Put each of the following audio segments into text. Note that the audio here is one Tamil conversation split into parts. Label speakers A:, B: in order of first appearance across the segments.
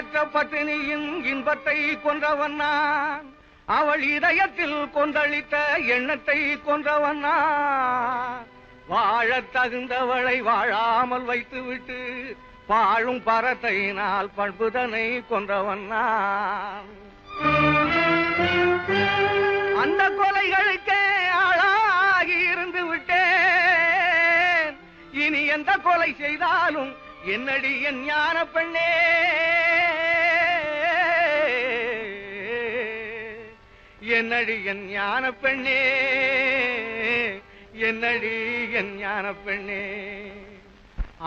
A: பெற்ற பத்தினியின் இன்பத்தை கொன்றவன் நான், அவள் இதயத்தில் கொந்தளித்த எண்ணத்தை கொன்றவன் நான். வாழத் தகுந்தவளை வாழாமல் வைத்துவிட்டு வாழும் பரத்தையினால் பண்புதனை கொன்றவன் நான். அந்த கொலைகளுக்கே ஆளாகி இருந்து விட்டேன். இனி எந்த கொலை செய்தாலும் என்னடி என் ஞான பெண்ணே, என்னடி என் ஞான பெண்ணே, என்னடி என் ஞான பெண்ணே.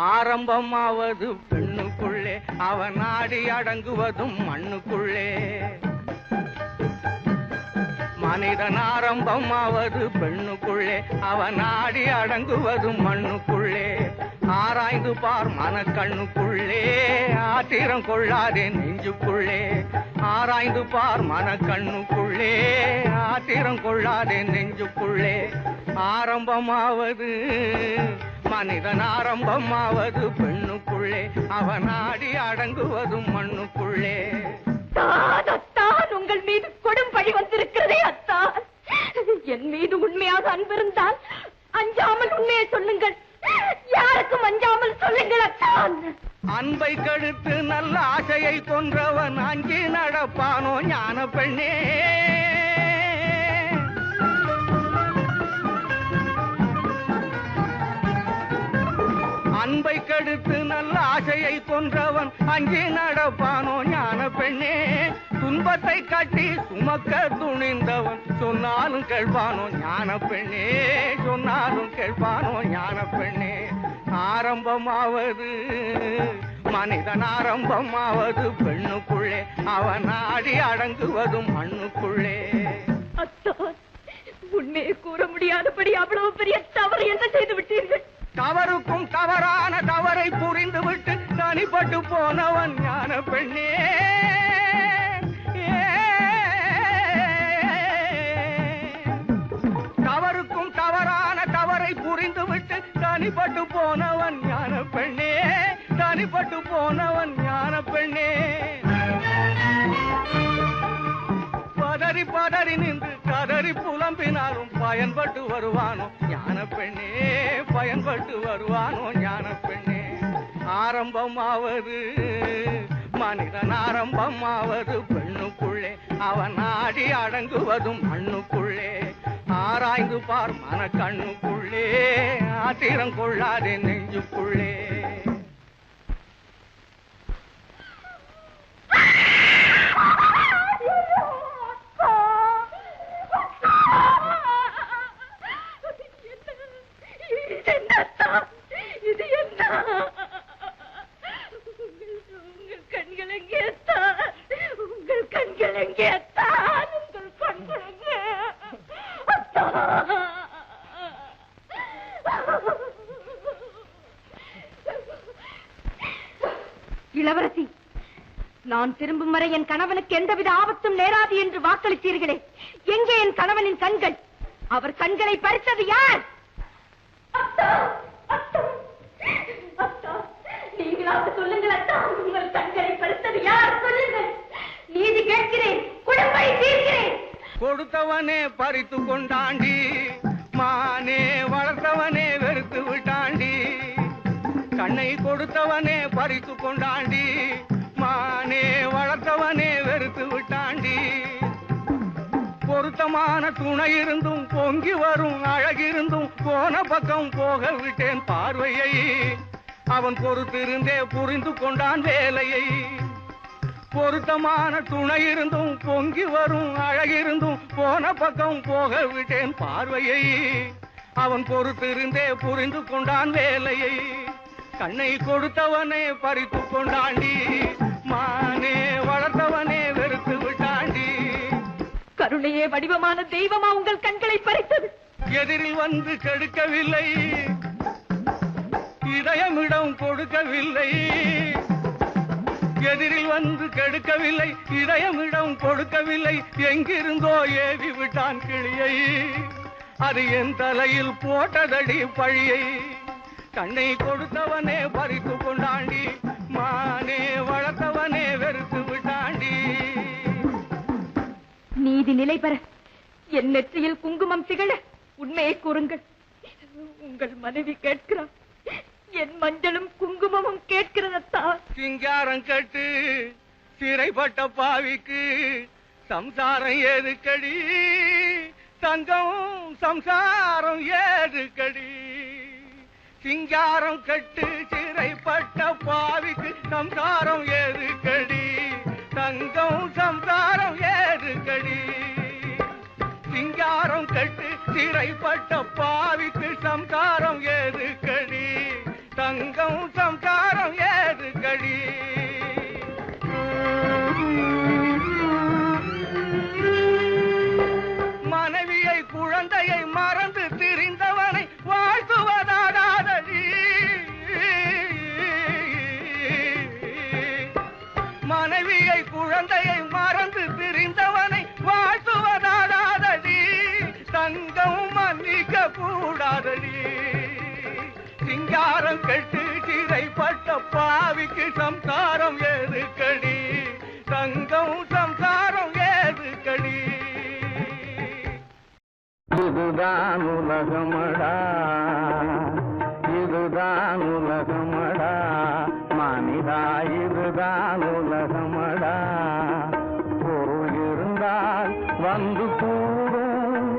A: ஆரம்பமாவது பெண்ணுக்குள்ளே, அவன் நாடி அடங்குவதும் மண்ணுக்குள்ளே. மனிதன் ஆரம்பமாவது பெண்ணுக்குள்ளே, அவன் நாடி அடங்குவதும் மண்ணுக்குள்ளே. ஆராய்ந்து பார் மனக்கண்ணுக்குள்ளே, ஆத்திரம் கொள்ளாதே நெஞ்சுக்குள்ளே. ஆராய்ந்து பார் மனக்கண்ணுக்குள்ளே, ஆத்திரம் கொள்ளாதே நெஞ்சுக்குள்ளே. ஆரம்பமாவது மனிதன் ஆரம்பமாவது பெண்ணுக்குள்ளே, அவன் நாடி அடங்குவதும் மண்ணுக்குள்ளே.
B: அத்தான், உங்கள் மீது கொடும் பழி வந்திருக்கிறதே அத்தான். என் மீது உண்மையாக அன்பிருந்தால் அஞ்சாமல் உண்மையை சொல்லுங்கள், யாருக்கும் அஞ்சாமல் சொல்லுங்கள் அத்தான்.
A: அன்பை கெடுத்து நல்ல ஆசையை கொன்றவன் அஞ்சி நடப்பானோ ஞான பெண்ணே. அன்பை கெடுத்து நல்ல ஆசையை கொன்றவன் அஞ்சி நடப்பானோ ஞான பெண்ணே. துன்பத்தை கட்டி சுமக்க துணிந்தவன் சொன்னாலும் கேட்பானோ ஞான பெண்ணே, சொன்னாலும் கேட்பானோ ஞான பெண்ணே. ஆரம்பமாவது மனிதன் ஆரம்பமாவது பெண்ணுக்குள்ளே, அவன் நாடி அடங்குவதும் மண்ணுக்குள்ளே.
B: அத்தான், உண்மையை கூற முடியாதபடி அவ்வளவு பெரிய தவறு என்ன செய்து விட்டீர்கள்?
A: தவறுக்கும் தவறான தவறை புரிந்துவிட்டு தனிப்பட்டு போனவன் ஞான பெண்ணே. தவறுக்கும் தவறான தவறை புரிந்துவிட்டு தனிப்பட்டு போனவன் ஞான பெண்ணே, தனிப்பட்டு போனவன் ஞான பெண்ணே. பதறி பதறி நின்று கதறி புலம்பினாலும் பயன்பட்டு வருவானோ ஞான பெண்ணே, பயன்பட்டு வருவானோ ஞான பெண்ணே. ஆரம்பமாவது மனிதன் ஆரம்பமாவது பெண்ணுக்குள்ளே, அவன் நாடி அடங்குவதும் மண்ணுக்குள்ளே. ஆராய்ந்து பார் மனக்கண்ணுக்குள்ளே, ஆத்திரம் கொள்ளாதே நெஞ்சுக்குள்ளே.
B: இது என்ன? உங்கள் கண்கள் எங்கே தான்? உங்கள் கண்கள் எங்கே தான்? உங்கள் கண்கள் எங்கே? இளவரசி, நான் திரும்பும் வரை என் கணவனுக்கு எந்தவித ஆபத்தும் நேராது என்று வாக்களித்தீர்களே, எங்கே என் கணவனின் கண்கள்? அவர் கண்களை பறித்தது யார்? நீங்களாவது சொல்லுங்கள் அத்தா, உங்கள் கண்களை பறித்தது யார்? சொல்லுங்கள், நீதி கேட்கிறேன், குடும்பை தீர்க்கிறேன்.
A: கொடுத்தவனே பறித்து கொண்டாண்டி, மானே வளர்த்தவனே வெறுத்து விட்டாண்டி. கண்ணை கொடுத்தவனே பறித்து கொண்டாண்டி, மானே வளர்த்தவனே வெறுத்து விட்டாண்டி. பொருத்தமான துணை இருந்தும் பொங்கி வரும் அழகிருந்தும் போன பக்கம் போக விட்டேன் பார்வையை. அவன் பொறுத்திருந்தே புரிந்து கொண்டான் வேலையை. பொருத்தமான துணை இருந்தும் பொங்கி வரும் அழகிருந்தும் போன பக்கம் போக விட்டேன் பார்வையை. அவன் பொறுத்திருந்தே புரிந்து கொண்டான் வேலையை. கண்ணை கொடுத்தவனே பறித்து கொண்டாண்டி, மானே வளர்த்தவனே வெறுத்து விட்டாண்டி.
B: கருணையே வடிவமான தெய்வமா உங்கள் கண்களை பறித்தது?
A: எதிரில் வந்து கெடுக்கவில்லை, இதயமிடம் கொடுக்கவில்லை. எதிரில் வந்து கெடுக்கவில்லை, இதயமிடம் கொடுக்கவில்லை. எங்கிருந்தோ ஏவி விட்டான் கிளியை, அது என் தலையில் போட்டதடி பழியை. கண்ணை கொடுத்தவனே பறித்து கொண்டாண்டி, மானே வளர்த்தவனே வெறுத்து
B: நிலை பெற, என் நெற்றியில் குங்குமம் திகழ உண்மையை கூறுங்கள். உங்கள் மனைவி கேட்கிறார், என் மஞ்சளும் குங்குமமும் கேட்கிறதா?
A: சிங்காரம் கட்டு சிறைப்பட்ட பாவிக்கு சம்சாரம் ஏதுக்கடி, தங்கம் சம்சாரம் ஏதுக்கடி. சிங்காரம் கட்டு சிறைப்பட்ட பாவிக்கு சம்சாரம் ஏதுக்கடி, தங்கம் சம்சாரம் ஏதுக்கடி. சிங்காரம் கட்டு சிறைப்பட்ட பாவிக்கு சம்சாரம் ஏதுக்கடி, தங்கம் சம்சாரம் ஏதுக்கடி. மனைவியை குழந்தையை மறந்து திரிந்தவனை வாழ்த்துவதாகாதடி. மனைவியை குழந்தையை மறந்து திரிந்தவனை வாழ்த்துவதாகாதடி, தங்கம் மன்னிக்க கூடாதடி. சிங்காரம் கட்டு சிறைப்பட்ட பாவிக்கு சம்சாரம் ஏதுக்கடி, தங்கம் சம்சாரம் ஏதுக்கடி. இதுதான் உலகமடா, இதுதான் உலகமடா மனிதா, இதுதான் உலகமடா. பொருள் இருந்தால் வந்து கூடும்,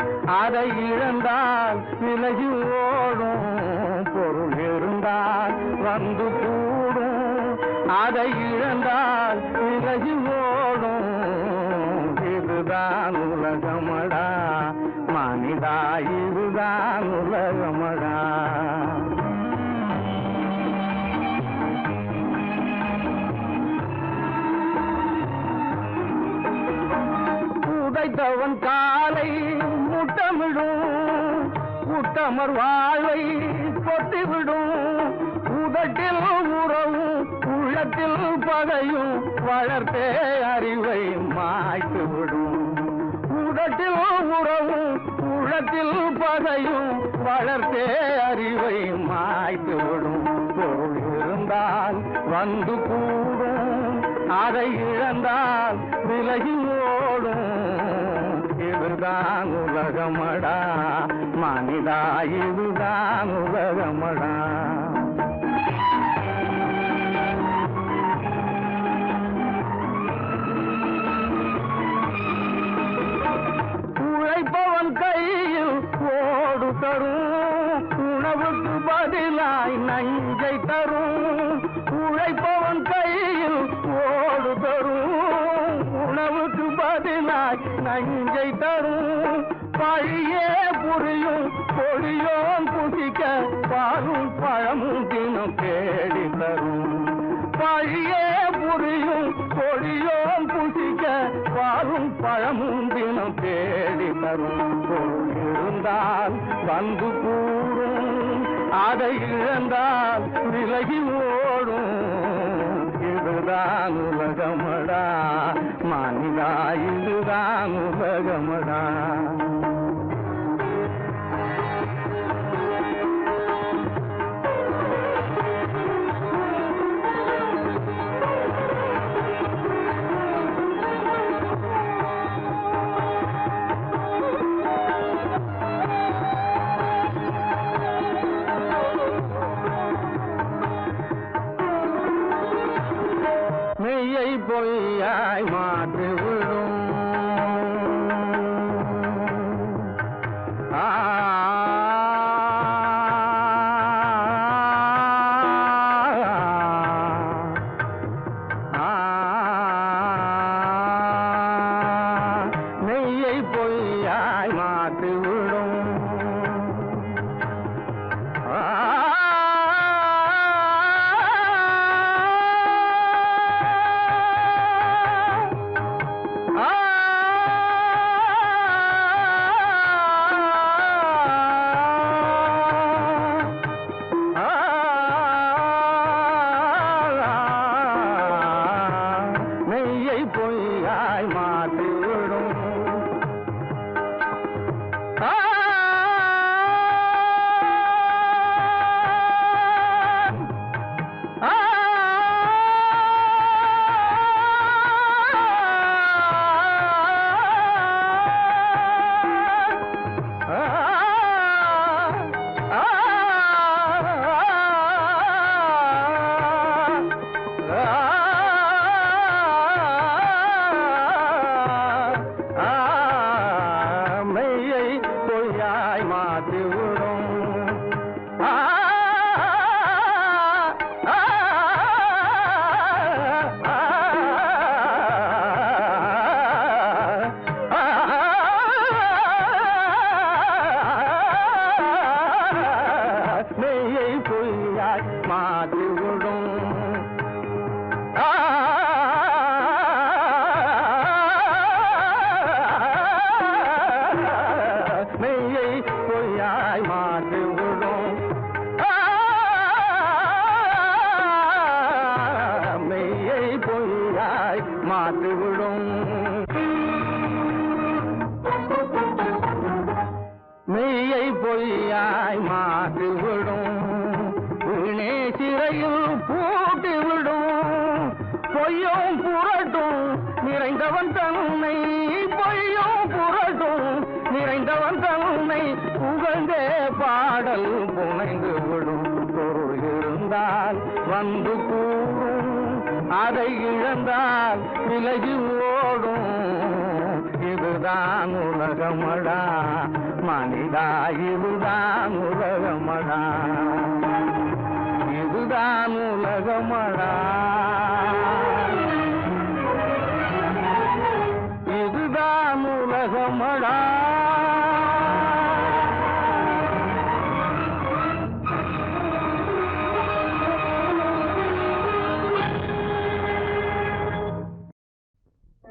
A: அதை இழந்தால் விலகி ஓடும். பொருள் இருந்தால் வந்து கூடும், அதை இழந்தால் விலகி ஓடும். இதுதான் உலகமடா மனிதா, இதுதான் உலகமடா. உடைத்தவன் காலை முட்டமிடும், உத்தமர் வாழ்வை கொட்டிவிடும். உதட்டில் உறவும் உள்ளத்தில் பகையும் வளர்த்தே அறிவை மாய்த்துவிடும். உதட்டில் உறவும் உள்ளத்தில் பகையும் வளர்த்தே அறிவை மாய்த்துவிடும். பொருள் இருந்தால் வந்து கூடும், அதை இழந்தால் விலகி ஓடும். இதுதான் உலகமடா மனிதா, இதுதான் உலகமடா. உழைப்பவன் கையில் ஓடு தரும், உணவுக்கு பதிலாய் நஞ்சை தரும். உழைப்பவன் கையில் ஓடு தரும், உணவுக்கு பதிலாய் நஞ்சை தரும். பழியே புரியும் பொழியோன் புசிக்க பாலும் பழமும் தினம் தேடி தரும். பழியே புரியும் பொழியோன் புசிக்க பாலும் பழமும் தினம் தேடி தரும். பொருள் இருந்தால் வந்து கூடும், அதை இழந்தால் விலகி ஓடும். இதுதான் உலகமடா மனிதா, இதுதான் உலகமடா. மெய்யை பொய்யாய் மாற்றிவிடும். மெய்யை பொய்யாய் மாற்றிவிடும். பொய்யாய் மாற்றிவிடும். மெய்யை பொய்யாய் மாற்றிவிடும். வீணே சிறையில் பூட்டிவிடும். பொய்யும் புரட்டும் நிறைந்தவன் தன்னை, பொய்யும் புரட்டும் நிறைந்தவன் தன்னை புகழ்ந்தே பாடல் புனைந்து விடும். பொருள் இருந்தால் வந்து கூடும், அதை இழந்தால் விலகி ஓடும். இதுதான் உலகமடா மனிதா, இதுதான் உலகமடா, இதுதான் உலகமடா, இதுதான் உலகமடா.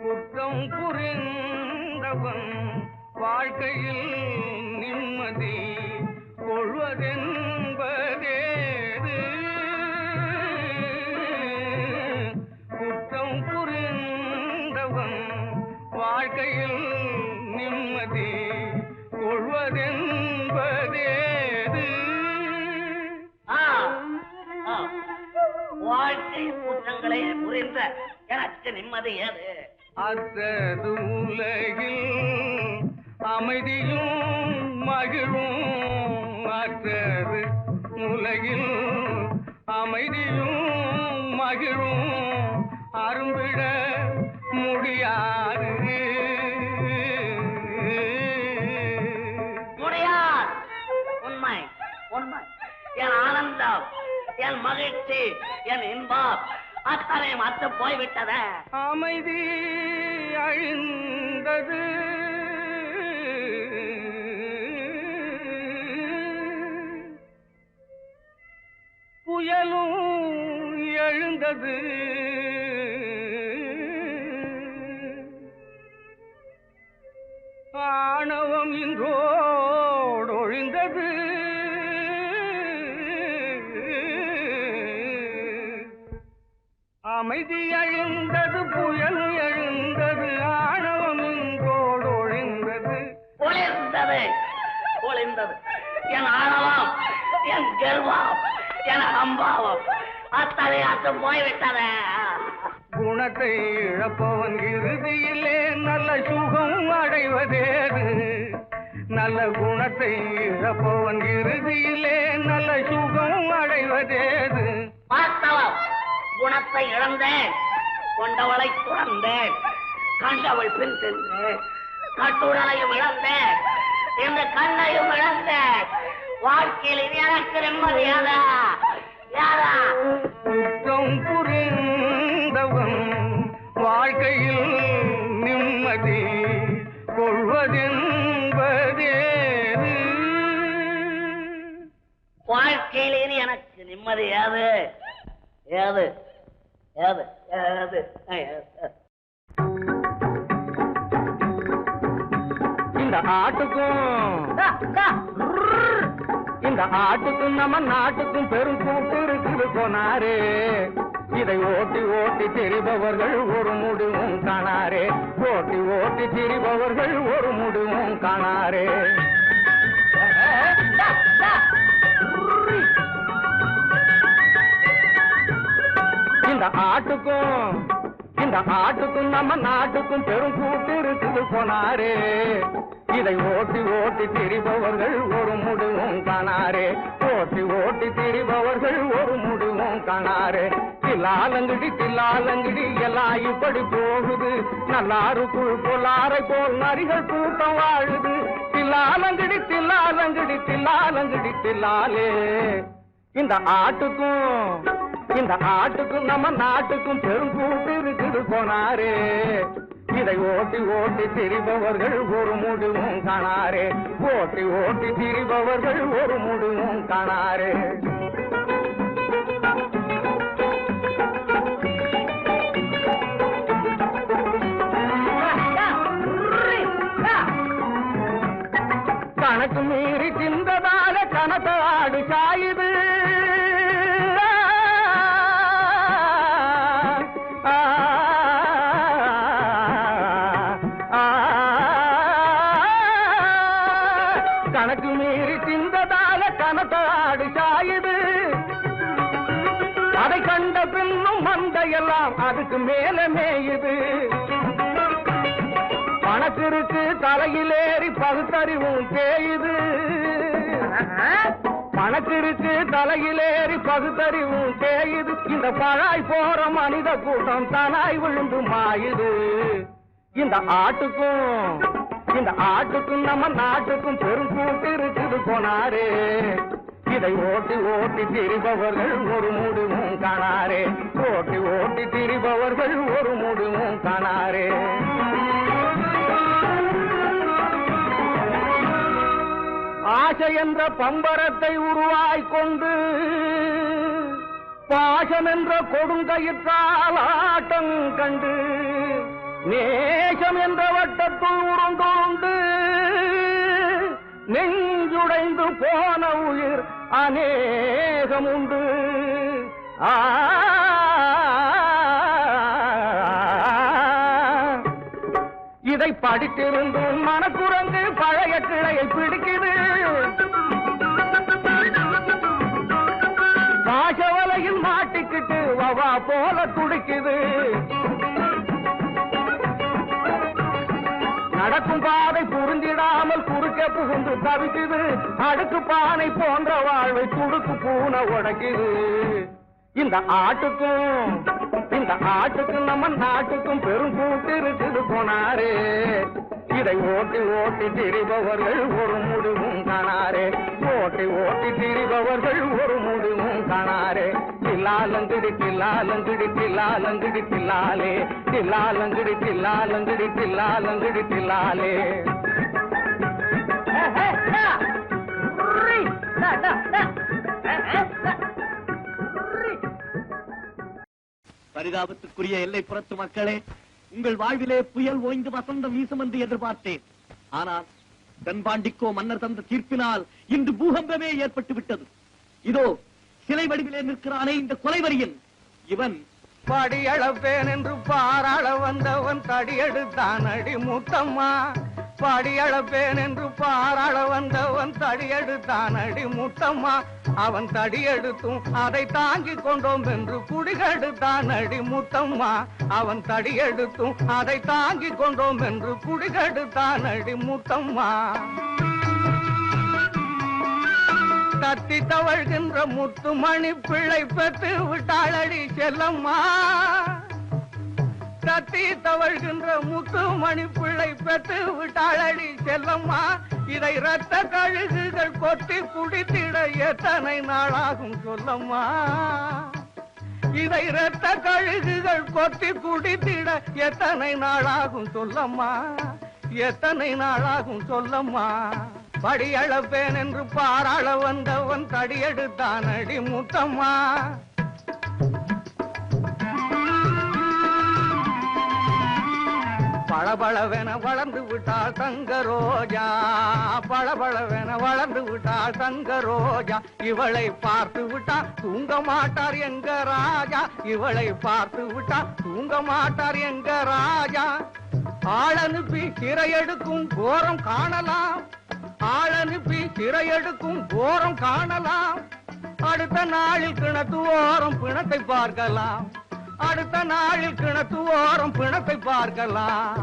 A: குற்றம் புரிந்தவன் வாழ்க்கையில் நிம்மதி கொள்வதென்பதேது. குற்றம் புரிந்தவன் வாழ்க்கையில் நிம்மதி கொள்வதென்பதேது.
C: வாழ்க்கை குற்றங்களை புரிந்த எனக்கு நிம்மதி ஏது?
A: அத்தது உலகில் அமைதியும் மகிழும். அத்தது உலகில் அமைதியும் மகிழும். அரும்பிட முடியாது,
C: முடியாது. உண்மை உண்மை. என் ஆனந்தம், என் மகிழ்ச்சி, என் இன்பம் அத்தனை மத்து போய்விட்டத.
A: அமைதி அழிந்தது, புயலும் எழுந்தது. ஆணவம் இன்றோடொழிந்தது. அமைதி எழுந்தது, புயல் எழுந்தது. ஆணவம் இன்றோடொழிந்தது.
C: ஒளிர்ந்தது ஒளிர்ந்தது. என் ஆணவம், என் கர்வம், என் அம்பாவம் அத்தனை அத்து போய்விட்டத.
A: குணத்தை இழப்பவன் இறுதியிலே நல்ல சுகம் அடைவதேது. நல்ல குணத்தை இழப்பவன் இறுதியிலே நல்ல சுகம் அடைவதேது.
C: பார்த்தவன் குணத்தை இழந்தேன், கொண்டவளை துறந்தேன், கண்டவள் பின் சென்றேன், கட்டுடலையும் இழந்தேன், இந்த கண்ணையும் இழந்தேன். வாழ்க்கையில் இது எனக்கு நிம்மதியாதா? யாரா?
A: குற்றம் புரிந்தவன் வாழ்க்கையில் நிம்மதி கொள்வதென்பதேது.
C: வாழ்க்கையில் இது எனக்கு நிம்மதி ஏது? ஏது ஏது ஏது?
A: இந்த ஆட்டுக்கும் நம்ம நாட்டுக்கும் பெரும் கூட்டு இருக்குது போனாரே. இதை ஓட்டி ஓட்டி திரிபவர்கள் ஒரு முடிவும் காணாரே. ஓட்டி ஓட்டி திரிபவர்கள் ஒரு முடிவும் காணாரே. இந்த ஆட்டுக்கும் நம்ம நாட்டுக்கும் பெரும் கூட்டு இருக்குது போனாரே. இதை ஓட்டி ஓட்டி திரிபவர்கள் ஒரு முடிவும் காணாரே. ஓட்டி ஓட்டி திரிபவர்கள் ஒரு முடிவும் காணாரே. தில்லாலங்கடி தில்லாலங்கடி எல்லாம் இப்படி போகுது. நல்லாருக்குள் பொல்லாரை போல் நரிகள் கூட்டம் வாழுது. தில்லாலங்கடி தில்லாலங்கடி தில்லாலங்கடி தில்லாலே. இந்த ஆட்டுக்கும் நம்ம நாட்டுக்கும் பெரும் கூட்டு இருக்குது போனாரே. இதை ஓட்டி ஓட்டி திரிபவர்கள் ஒரு முடிவும் காணாரே. ஓட்டி ஓட்டி திரிபவர்கள் ஒரு முடிவும் காணாரே. கணக்கு மீறி தின்றதால கணக்காடு சாயுது. மாடு சாயுது. அதை கண்ட பின்னும் மந்தையெல்லாம் அதுக்கு மேல மேயுது. பணத்திற்கு தலையிலேறி பகுத்தறிவும் தேயுது. பணத்திற்கு தலையிலேறி பகுத்தறிவும் தேயுது. இந்த பழாய் போற மனித கூட்டம் தானாய் விழுந்து மாயுது. இந்த ஆட்டுக்கும் நம்ம நாட்டுக்கும் பெரும் கூட்டு இருக்குது போனாரே. இதை ஓட்டி ஓட்டி திரிபவர்கள் ஒரு முடிவும் காணாரே. ஓட்டி ஓட்டி திரிபவர்கள் ஒரு முடிவும் காணாரே. ஆசை என்ற பம்பரத்தை உருவாய் கொண்டு பாசம் என்ற கொடுங்கயிற்றால் ஆட்டம் கண்டு நேசம் என்ற வட்டத்துள் உருண்டோண்டு நெஞ்சுடைந்து போன உயிர் அநேகம் உண்டு. இதை படித்திருந்தும் மனக்குரங்கு பழைய கிளையை பிடிக்குது. பாசவலையில் மாட்டிக்கிட்டு வவா போல துடிக்குது. நடக்கும் பாதை புரிந்திடாமல் குறுக்க புகுந்து தவிக்குது. அடுக்கு பானை போன்ற வாழ்வை துடுக்கு பூனை உடைக்குது. இந்த ஆட்டுக்கும் நம்ம நாட்டுக்கும் பெரும் கூட்டு இருக்குது போனாரே. இதை ஓட்டி ஓட்டி திரிபவர்கள் ஒரு முடிவும் காணாரே. ஓட்டி ஓட்டி திரிபவர்கள் ஒரு முடிவும் காணாரே. தில்லாலங்கிடி தில்லாலங்கிடி தில்லாலங்கிடி தில்லாலே. தில்லாலங்கிடி தில்லாலங்கிடி தில்லாலங்கிடி தில்லாலே.
D: பரிதாபத்துக்குரிய எல்லைப்புறத்து மக்களே, உங்கள் வாழ்விலே புயல் ஓய்ந்து வசந்தம் வீசும் என்று எதிர்பார்த்தேன். ஆனால் தென்பாண்டிக்கோ மன்னர் தந்த தீர்ப்பினால் இன்று பூகம்பமே ஏற்பட்டு விட்டது. இதோ சிலை வடிவிலே நிற்கிறானே இந்த கொலைவரியன். இவன்
A: படியளப்பேன் என்று பாராள வந்தவன் தடியெடுத்தான் அடி முத்தம்மா. படியளப்பேன் என்று பாராள வந்தவன் தடியெடுத்தான் அடி முத்தம்மா. அவன் தடியெடுத்தும் அதை தாங்கிக் கொண்டோம் என்று குடிகெடுத்தான் அடி முத்தம்மா. அவன் தடியெடுத்தும் அதை தாங்கிக் கொண்டோம் என்று குடிகெடுத்தான் அடி முத்தம்மா. தத்தி தவழ்கின்ற முத்துமணி பிள்ளை பெற்று விட்டாளடி செல்லம்மா. தத்தி தவழ்கின்ற முத்துமணி பிள்ளை பெற்று விட்டாளடி செல்லம்மா. இதை ரத்த கழுகுகள் கொத்தி குடித்திட எத்தனை நாளாகும் சொல்லம்மா. இதை ரத்த கழுகுகள் கொத்தி குடித்திட எத்தனை நாளாகும் சொல்லம்மா. எத்தனை நாளாகும் சொல்லம்மா. படியளப்பேன் என்று பாராள வந்தவன் தடியெடுத்தான் அடி முத்தம்மா. பளபளவென வளர்ந்து விட்டாள் தங்க ரோஜா. பளபளவென வளர்ந்து விட்டாள் தங்க ரோஜா. இவளை பார்த்து விட்டா தூங்க மாட்டார் எங்க ராஜா. இவளை பார்த்து விட்டா தூங்க மாட்டார் எங்க ராஜா. ஆளனுப்பி சிறையெடுக்கும் கோரம் காணலாம். ஆளனுப்பி சிறையெடுக்கும் கோரம் காணலாம். அடுத்த நாளில் கிணத்து ஓரம் பிணத்தை பார்க்கலாம். அடுத்த நாளில் கிணத்து ஓரம் பிணத்தை பார்க்கலாம்.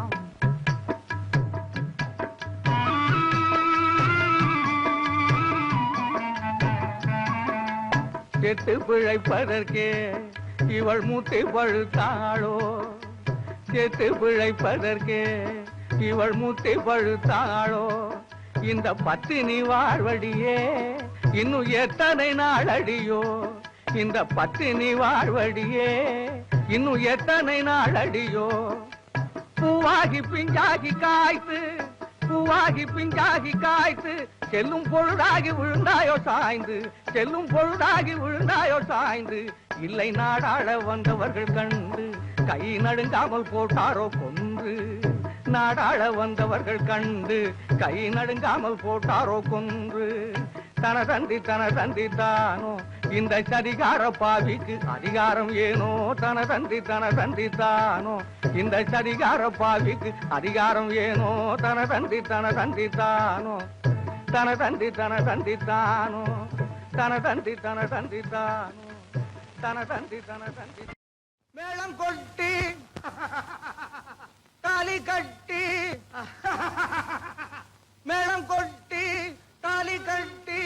A: செத்து பிழைப்பதற்கே இவள் மூத்தை பழுத்தாளோ. செத்து பிழைப்பதற்கே இவள் மூத்தை பழுத்தாளோ. இந்த பத்தினி வாழ்வடியே இன்னும் எத்தனை நாள் அடியோ. இந்த பத்தினி வாழ்வடியே இன்னும் எத்தனை நாள் அடியோ. பூவாகி பிஞ்சாகி காய்த்து பூவாகி பிஞ்சாகி காய்த்து செல்லும் பொழுதாகி விழுந்தாயோ சாய்ந்து. செல்லும் பொழுதாகி விழுந்தாயோ சாய்ந்து. இல்லை நாடாள வந்தவர்கள் கண்டு கை நடுங்காமல் போட்டாரோ கொன்று. நாடாள வந்தவர்கள் கண்டு கை நடுங்காமல் போட்டாரோ கொன்று. தனதந்தி தானோ இந்த சதிகார பாவிக்கு அதிகாரம் ஏனோ. தனதந்தி தானோ இந்த சதிகார பாவிக்கு அதிகாரம் ஏனோ. தனதந்தி தானோ தனதந்தி தானோ தன தந்தி தன தந்தி தானோ தன தந்தி தன தந்தி. மேளம் கொட்டி தாலி கட்டி, மேளம் கொட்டி தாலி கட்டி,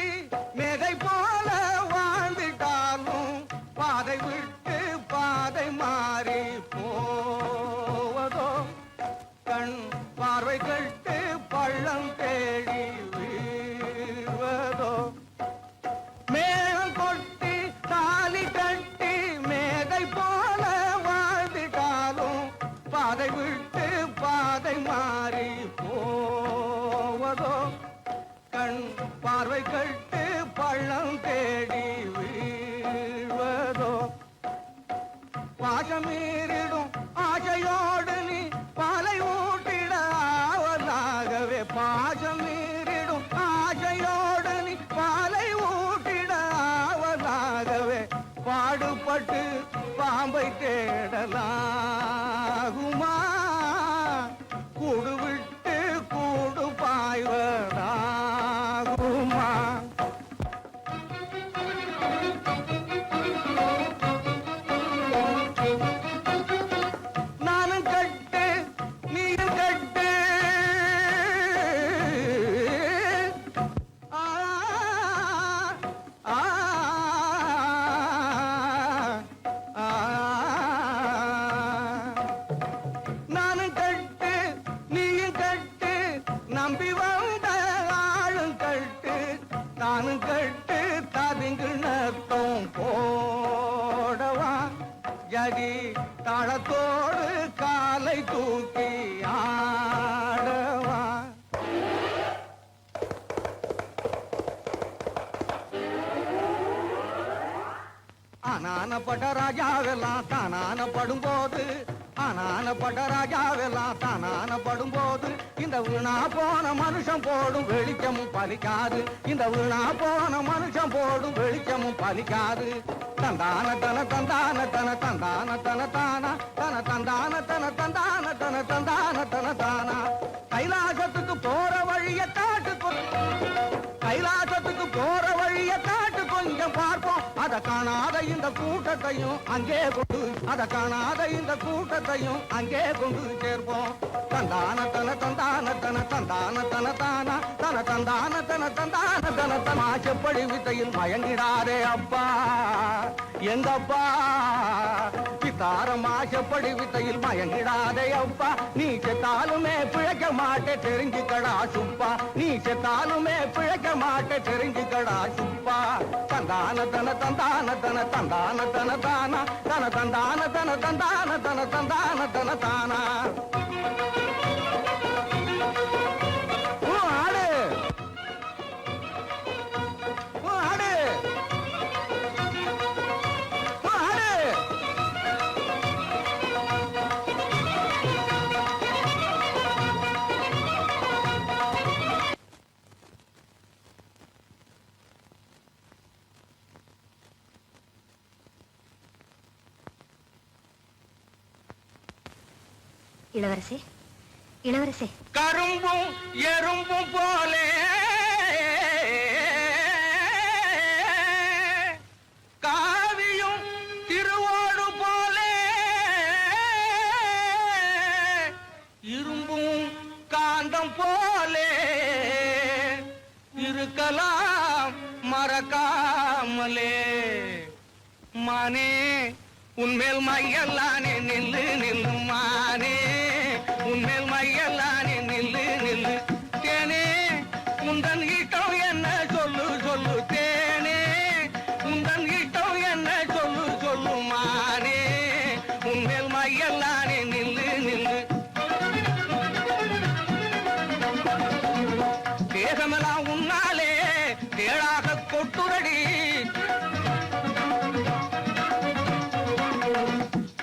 A: மேகை போல வாழ்ந்துட்டாலும் பாதை விட்டு பாதை மாறி போவதோ, கண் பார்வை கட்டு பள்ளம் தேடி வீழ்வதோ. மேளம் கொட்டி தாலி கட்டி மேகை போல வாழ்ந்துட்டாலும் பாதை விட்டு பாதை மாறி போவதோ, கண் பார்வை கட்டு பள்ளம் தேடி வீழ்வதோ. பாசமீறிடும் ஆசையோடு நீ பாலை ஊட்டிட ஆவலாகவே, பாசமீறிடும் ஆசையோடு நீ பாலை ஊட்டிட ஆவலாகவே, பாடுபட்டு பாம்பை தேடலாகுமா, கூடு விட்டு கூடு பாய்வதாகுமா. நானும் கட்டு நீயும் கட்டு, ஆ ஆ ஆ. நானும் கட்டு நீயும் கட்டு, நம்பி வந்த ஆளும் கட்டு, நானும் கட்டு ததுங்கு நத்தம் போடவா, ஜதி தாளத்தோடு காலை தூக்கி ஆடவா. ஆனானப்பட்ட ராஜாவெல்லாம் தானானப்படும் போது, ஆனானப்பட்ட ராஜாவெல்லாம் தானானப்படும் போது, இந்த வீணா போன மனுஷன் போடும் வெளிச்சமும் பலிக்காது, இந்த வீணா போன மனுஷன் போடும் வெளிச்சமும் பலிக்காது. தந்தான தன தந்தான தன தந்தான தன தானா தன தந்தான தன தந்தான தன தந்தான தன தானா. கைலாசத்துக்கு போற வழிய காட்டு, கைலாசத்துக்கு போற வழிய காட்டு கொஞ்சம் பார்ப்போம், அத காணாத இந்த கூட்டத்தையும் அங்கே கொண்டு, அத காணாத இந்த கூட்டத்தையும் அங்கே கொண்டு சேர்ப்போம். தந்தான தன தந்தான தன தந்தான தன தானா தன தந்தான தன தந்தான தன தமாச்சப்படி வித்தையில் மயங்கிடாதே அப்பா எங்கப்பா, பித்தாரம் ஆசப்படி வித்தையில் மயங்கிடாதே அப்பா. நீ செத்தாலுமே பிழைக்க மாட்டே தெரிஞ்சுக்கடா சுப்பா, நீ செத்தாலுமே பிழைக்க மாட்டே தெரிஞ்சுக்கடா சுப்பா. தந்தான தன தந்தான தன தந்தான தன தானா தன தந்தான தன தந்தான தன தந்தான தன தானா. ஆடு ஆடு ஆடு.
B: இளவரசி, இளவரசி.
A: கரும்பும் எறும்பும் போலே காவியும் திருவோடு போலே, இரும்பும் காந்தம் போலே இருக்கலாம் மறக்காமலே. மானே உன்மேல் மையல்லானே நில்லு நில்லு, மானே உன்மேல் மையல்லானே நில்லு நில்லு. தேனே உந்தன் ஈட்டம் என்ன சொல்லு சொல்லு, தேனே உந்தன் ஈட்டம் என்ன சொல்லு சொல்லு, மானே உன்மேல் மையல்லானே நில்லு நில்லு. தேகமெல்லாம் உன்னாலே தேடாக கொட்டுரடி,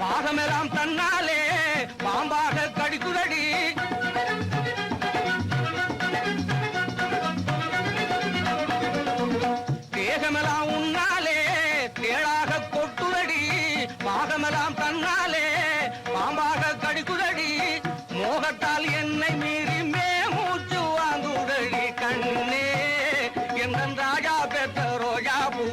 A: பாகமெல்லாம் தன்னாலே பாம்பாக கடிக்குதடி. தேகமெல்லாம் உன்னாலே தேடாக கொட்டுதடி, பாகமெல்லாம் தன்னாலே பாம்பாக கடிக்குதடி. மோகத்தால் என்னை மீறி மூச்சு வாங்குதடி கண்ணே, என் ராஜா பெற்ற ரோஜா பூ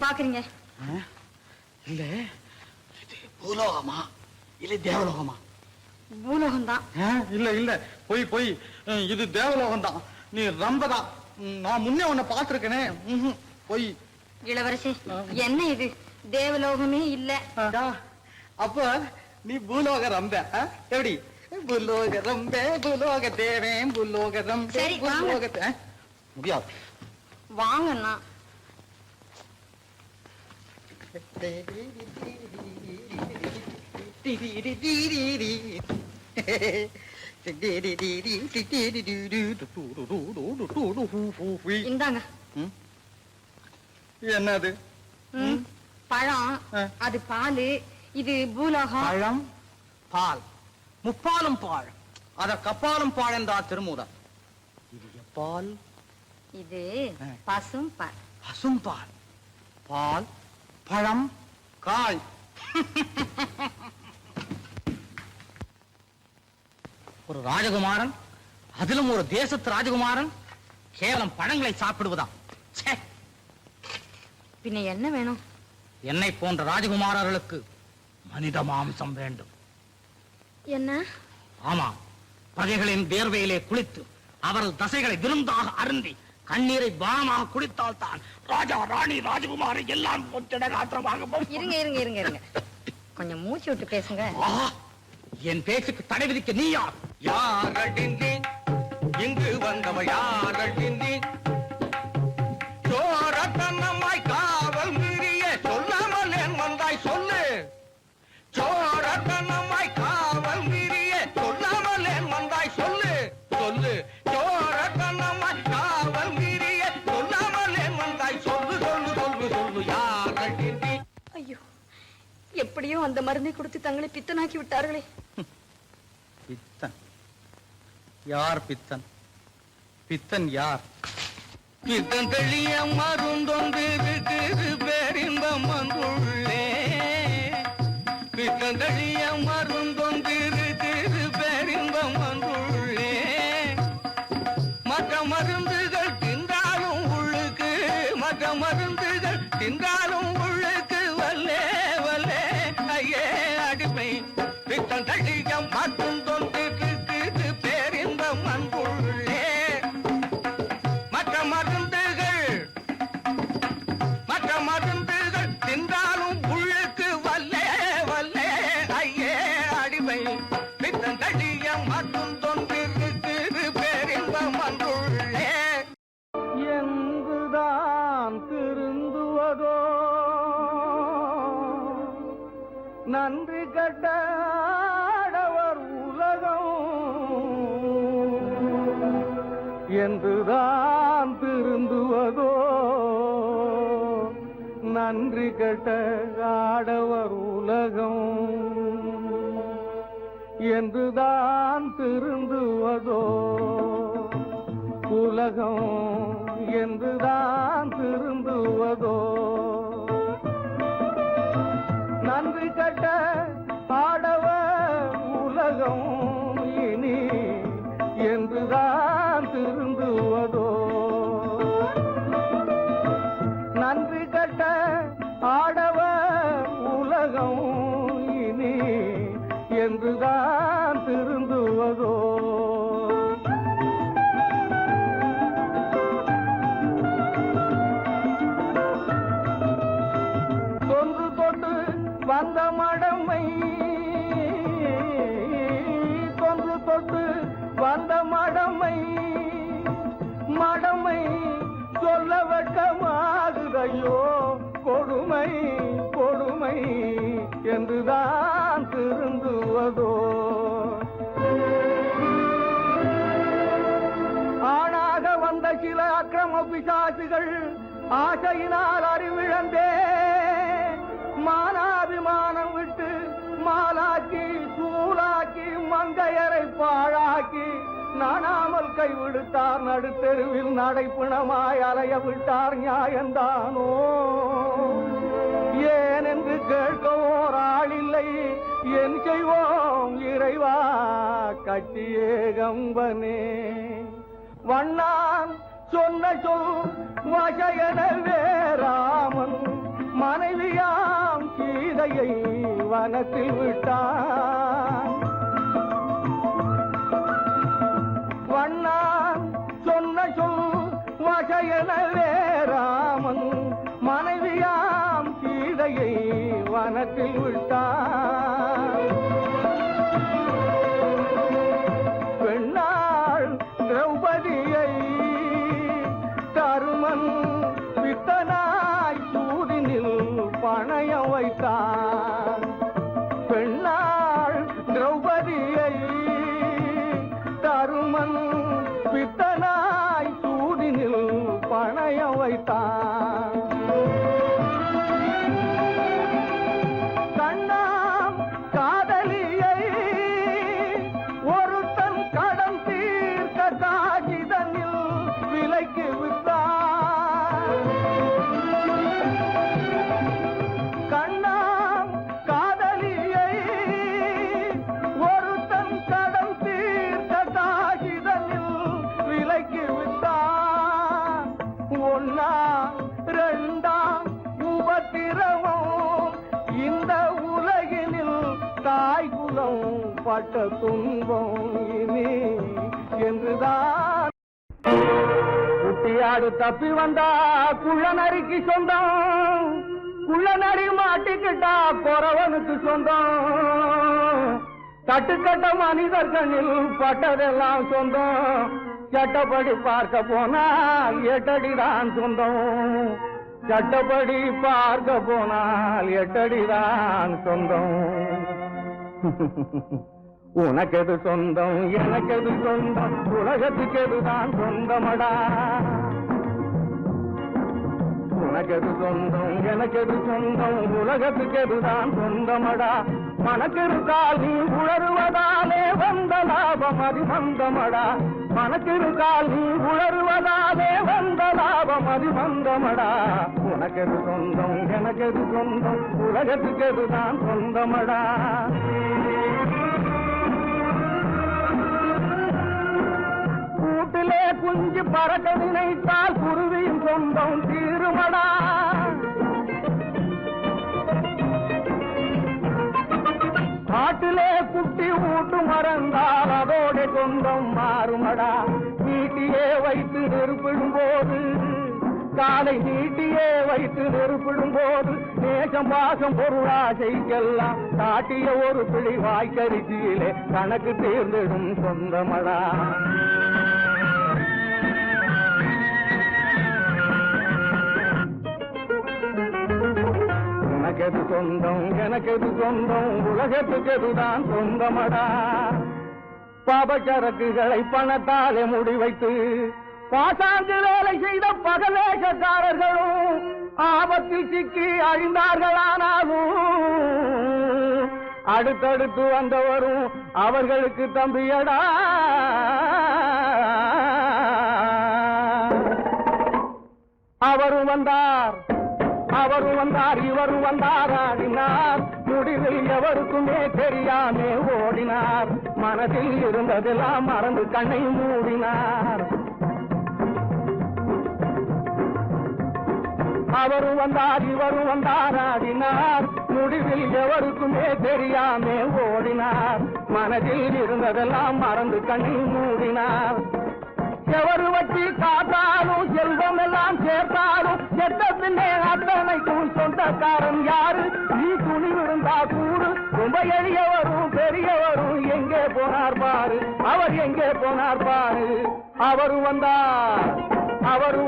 B: பாக்குறீங்க?
A: இல்ல இது பூலோகமா இல்ல தேவலோகமா?
B: பூலோகம் தான்.
A: இல்ல இல்ல போய் போய் இது தேவலோகம் தான். நீ ரம்பதான். நான் முன்னே உன்னை பார்த்திருக்கேனே. போய்.
B: இளவரசி, என்ன இது? தேவலோகமே இல்ல.
A: அப்ப நீ பூலோக ரம்ப. எப்படி? பூலோக ரம்ப, பூலோக தேவன், பூலோக ரம்ப,
B: சரி, வாங்க.
A: பூலோக முடியாது.
B: வாங்கண்ணா. இந்தாங்க.
A: என்னது?
B: பழம். அது பால். இது பூலோகம்.
A: பழம் பால், முப்பாலும் பால், அத கப்பாலும் பால் என்றா திருமூதம். இது எப்பால்?
B: இது பசும் பால்.
A: பசும் பால், பால், பழம், காய். ஒரு ராஜகுமாரன், அதிலும் ஒரு தேசத்து ராஜகுமாரன் கேவலம் பழங்களை சாப்பிடுவதாம்.
B: பின்ன என்ன வேணும்?
A: என்னை போன்ற ராஜகுமாரர்களுக்கு மனித மாம்சம் வேண்டும்.
B: என்ன?
A: ஆமா, பிரஜைகளின் வேர்வையிலே குளித்து அவர்கள் தசைகளை விருந்தாக அருந்தி கண்ணீரை பானமாக குடித்தால் தான் ராஜா, ராணி, ராஜகுமாரி எல்லாம் ஒத்திடகாத்திரமாக.
B: இருங்க இருங்க இருங்க இருங்க, கொஞ்சம் மூச்சு விட்டு பேசுங்க.
A: என் பேச்சுக்கு தடை விதிக்க நீ யார்? யார்கள் நீ? இங்கு வந்தவள் யார்கள் நீ? சோரத்தனமாய் காவல் மீறிய சொல்லாமல் என் வந்தாய் சொல்லு. சோரத்தனமாய் காவல் மீறிய சொல்லாமல் என் வந்தாய் சொல்லு. சொல்லு. சோரத்தனமாய் காவல் மீறிய சொல்லாமல் என் வந்தாய் சொல்லு. சொல்லு சொல்லு சொல்லு யார்கள் நீ?
B: ஐயோ, எப்படியோ அந்த மருந்தை கொடுத்து தங்களை பித்தனாக்கி விட்டார்களே.
A: பித்தன்? யார் பித்தன்? பித்தன் யார்? பித்தன் தெளிய மருந்தொன்று பேரின்பம் வந்துள்ளே. பித்தன் தெளிய மருந்தொன்று பேரின்பம் வந்துள்ளே. மற்ற மருந்துகள் தின்றாலும் உள்ளுக்கு, மற்ற மருந்துகள் தின்றாலும் உள்ளுக்கு வல்லே வல்லே ஐயே அடிமை. பித்தன் தெளிய மருந்தொன்று பேரின்பம் வந்துள்ளே. மற்ற மருந்துகள் தின்றாலும் உள்ளுக்கு வல்லே வல்லே ஐயே அடிமை. பித்தன் தடிய மற்றும் தொன்றிருக்கு பேரின்பம் வந்துள்ளே. எங்குதான் திருந்துவதோ நன்றி கட்டவர் உலகம். என்றுதான் திருந்துவதோ நன்றி கட்ட ஆடவர் உலகம். என்றுதான் திருந்துவதோ உலகம். என்றுதான் திருந்துவதோ நன்றி கட்ட ஆடவர் உலகம். இனி என்றுதான் திருந்துவதோ நன்றி கட்ட ஆடவர் உலகம். இனி என்றுதான் திருந்துவதோ. தொன்று தொட்டு வந்த மடமை, தொன்று தொட்டு வந்த மடமை, மடமை சொல்ல வெட்கமாகுதையோ கொடுமை கொடுமை. என்றுதான் திருந்துவதோ ஆணாக வந்த சில அக்கிரம பிசாசுகள் ஆசையினால் அறிவிழந்தே மானாபிமானம் விட்டு மாலாக்கி சூளாக்கி மங்கையரை பாழாக்கி நானாமல் கைவிடுத்தார். நடுத்தெருவில் நடைப்பிணமாய் அலைய விட்டார். நியாயந்தானோ? ஏனென்று கேட்கவோர் ஆளில்லை. என் செய்வோம் இறைவா கட்டியே கம்பனே. வண்ணான் சொன்ன சொல் வசையனவே ராமன் மனைவியாம் சீதையை வனத்தில் விட்டான். வண்ணான் சொன்ன சொல் வகையனவே ராமன் மனைவியாம் சீதையை வனத்தில் விட்டான். பெண்ணாள் திரௌபதியை தருமன் பித்தனாய் சூதினில் பணயம் வைத்தான். பெண்ணாள் திரௌபதியை தருமன் பித்தனாய் சூதினில் பணயம் வைத்தான். கண்ணாம் காதலியை ஒருத்தன் கடன் தீர்க்க காகிதனில் விலைக்கு விட்டான். கண்ணாம் காதலியை ஒருத்தன் கடன் தீர்க்க காகிதனில் விலைக்கு விட்டான். ஒன்னா ரெண்டாம் உபத்திரவம் இந்த உலகினில் தாய்குலம் பட்ட துன்பம் இனி என்றுதான். குட்டியாடு தப்பி வந்தா குள்ளநரிக்கு சொந்தம், குள்ளநரி மாட்டிக்கிட்டா குறவனுக்கு சொந்தம். தட்டுக்கட்ட மனிதர் கண்ணில் பட்டதெல்லாம் சொந்தம். சட்டப்படி பார்க்க போனால் 8 அடிதான் சொந்தம். சட்டப்படி பார்க்க போனால் 8 அடிதான் சொந்தம். உனக்கெது சொந்தம் எனக்கெது சொந்தம் உலகத்துக்கு எதுதான் சொந்தமடா. உனக்கெது சொந்தம் எனக்கெது சொந்தம் உலகத்துக்கு எதுதான் சொந்தமடா. மனக்கிருக்கால் நீ உணர்வதாலே வந்த லாபம் அது சொந்தமடா. மனக்கிருக்கால் நீ உணர்வதாலே வந்த லாபம் அது சொந்தமடா. உனக்கெது சொந்தம் எனக்கெது சொந்தம் உலகத்துக்கு எதுதான் சொந்தமடா. கூட்டிலே குஞ்சு பறக்க நினைத்தால் குருவியும் சொந்தம் தீருமடா. காட்டிலே குட்டி ஊட்டு மறந்தால் அதோட சொந்தம் மாறுமடா. நீட்டியே வைத்து நெருப்பிடும் போது காலை நீட்டியே வைத்து நெருப்பிடும் போது நேசம் பாசம் பொருளாசைக்கெல்லாம் காட்டிய ஒரு பிடி வாய்க்கரிசியிலே கணக்கு தேர்ந்திடும் சொந்தமடா. உனக்கெது சொந்தம் எனக்கெது சொந்தம் உலகத்துக்கு எதுதான் சொந்தமடா. பாபச்சரக்குகளை பணத்தாலே முடிவைத்து பாசாங்கு வேலை செய்த பகவேஷக்காரர்களும் ஆபத்தில் சிக்கி அழிந்தார்களானாலும் அடுத்தடுத்து வந்தவரும் அவர்களுக்கு தம்பியடா. அவரும் வந்தார் இவரும் வந்தார் ஆடினார். முடிவில் எவருக்குமே தெரியாமே ஓடினார். மனதில் இருந்ததெல்லாம் மறந்து கண்ணை மூடினார். அவரும் வந்தார் இவரும் வந்தார் ஆடினார். முடிவில் எவருக்குமே தெரியாமே ஓடினார். மனதில் இருந்ததெல்லாம் மறந்து கண்ணை மூடினார். எவரு வச்சு காத்தாலும் செல்வம் எல்லாம் சேர்த்தாலும் செத்த பின்னே அத்தனைக்கும் சொந்தக்காரன் யாரு? நீ துணிவிருந்தா கூடு. ரொம்ப எளியவரும் பெரியவரும் எங்கே போனார் பாரு, அவர் எங்கே போனார் பாரு. அவரும்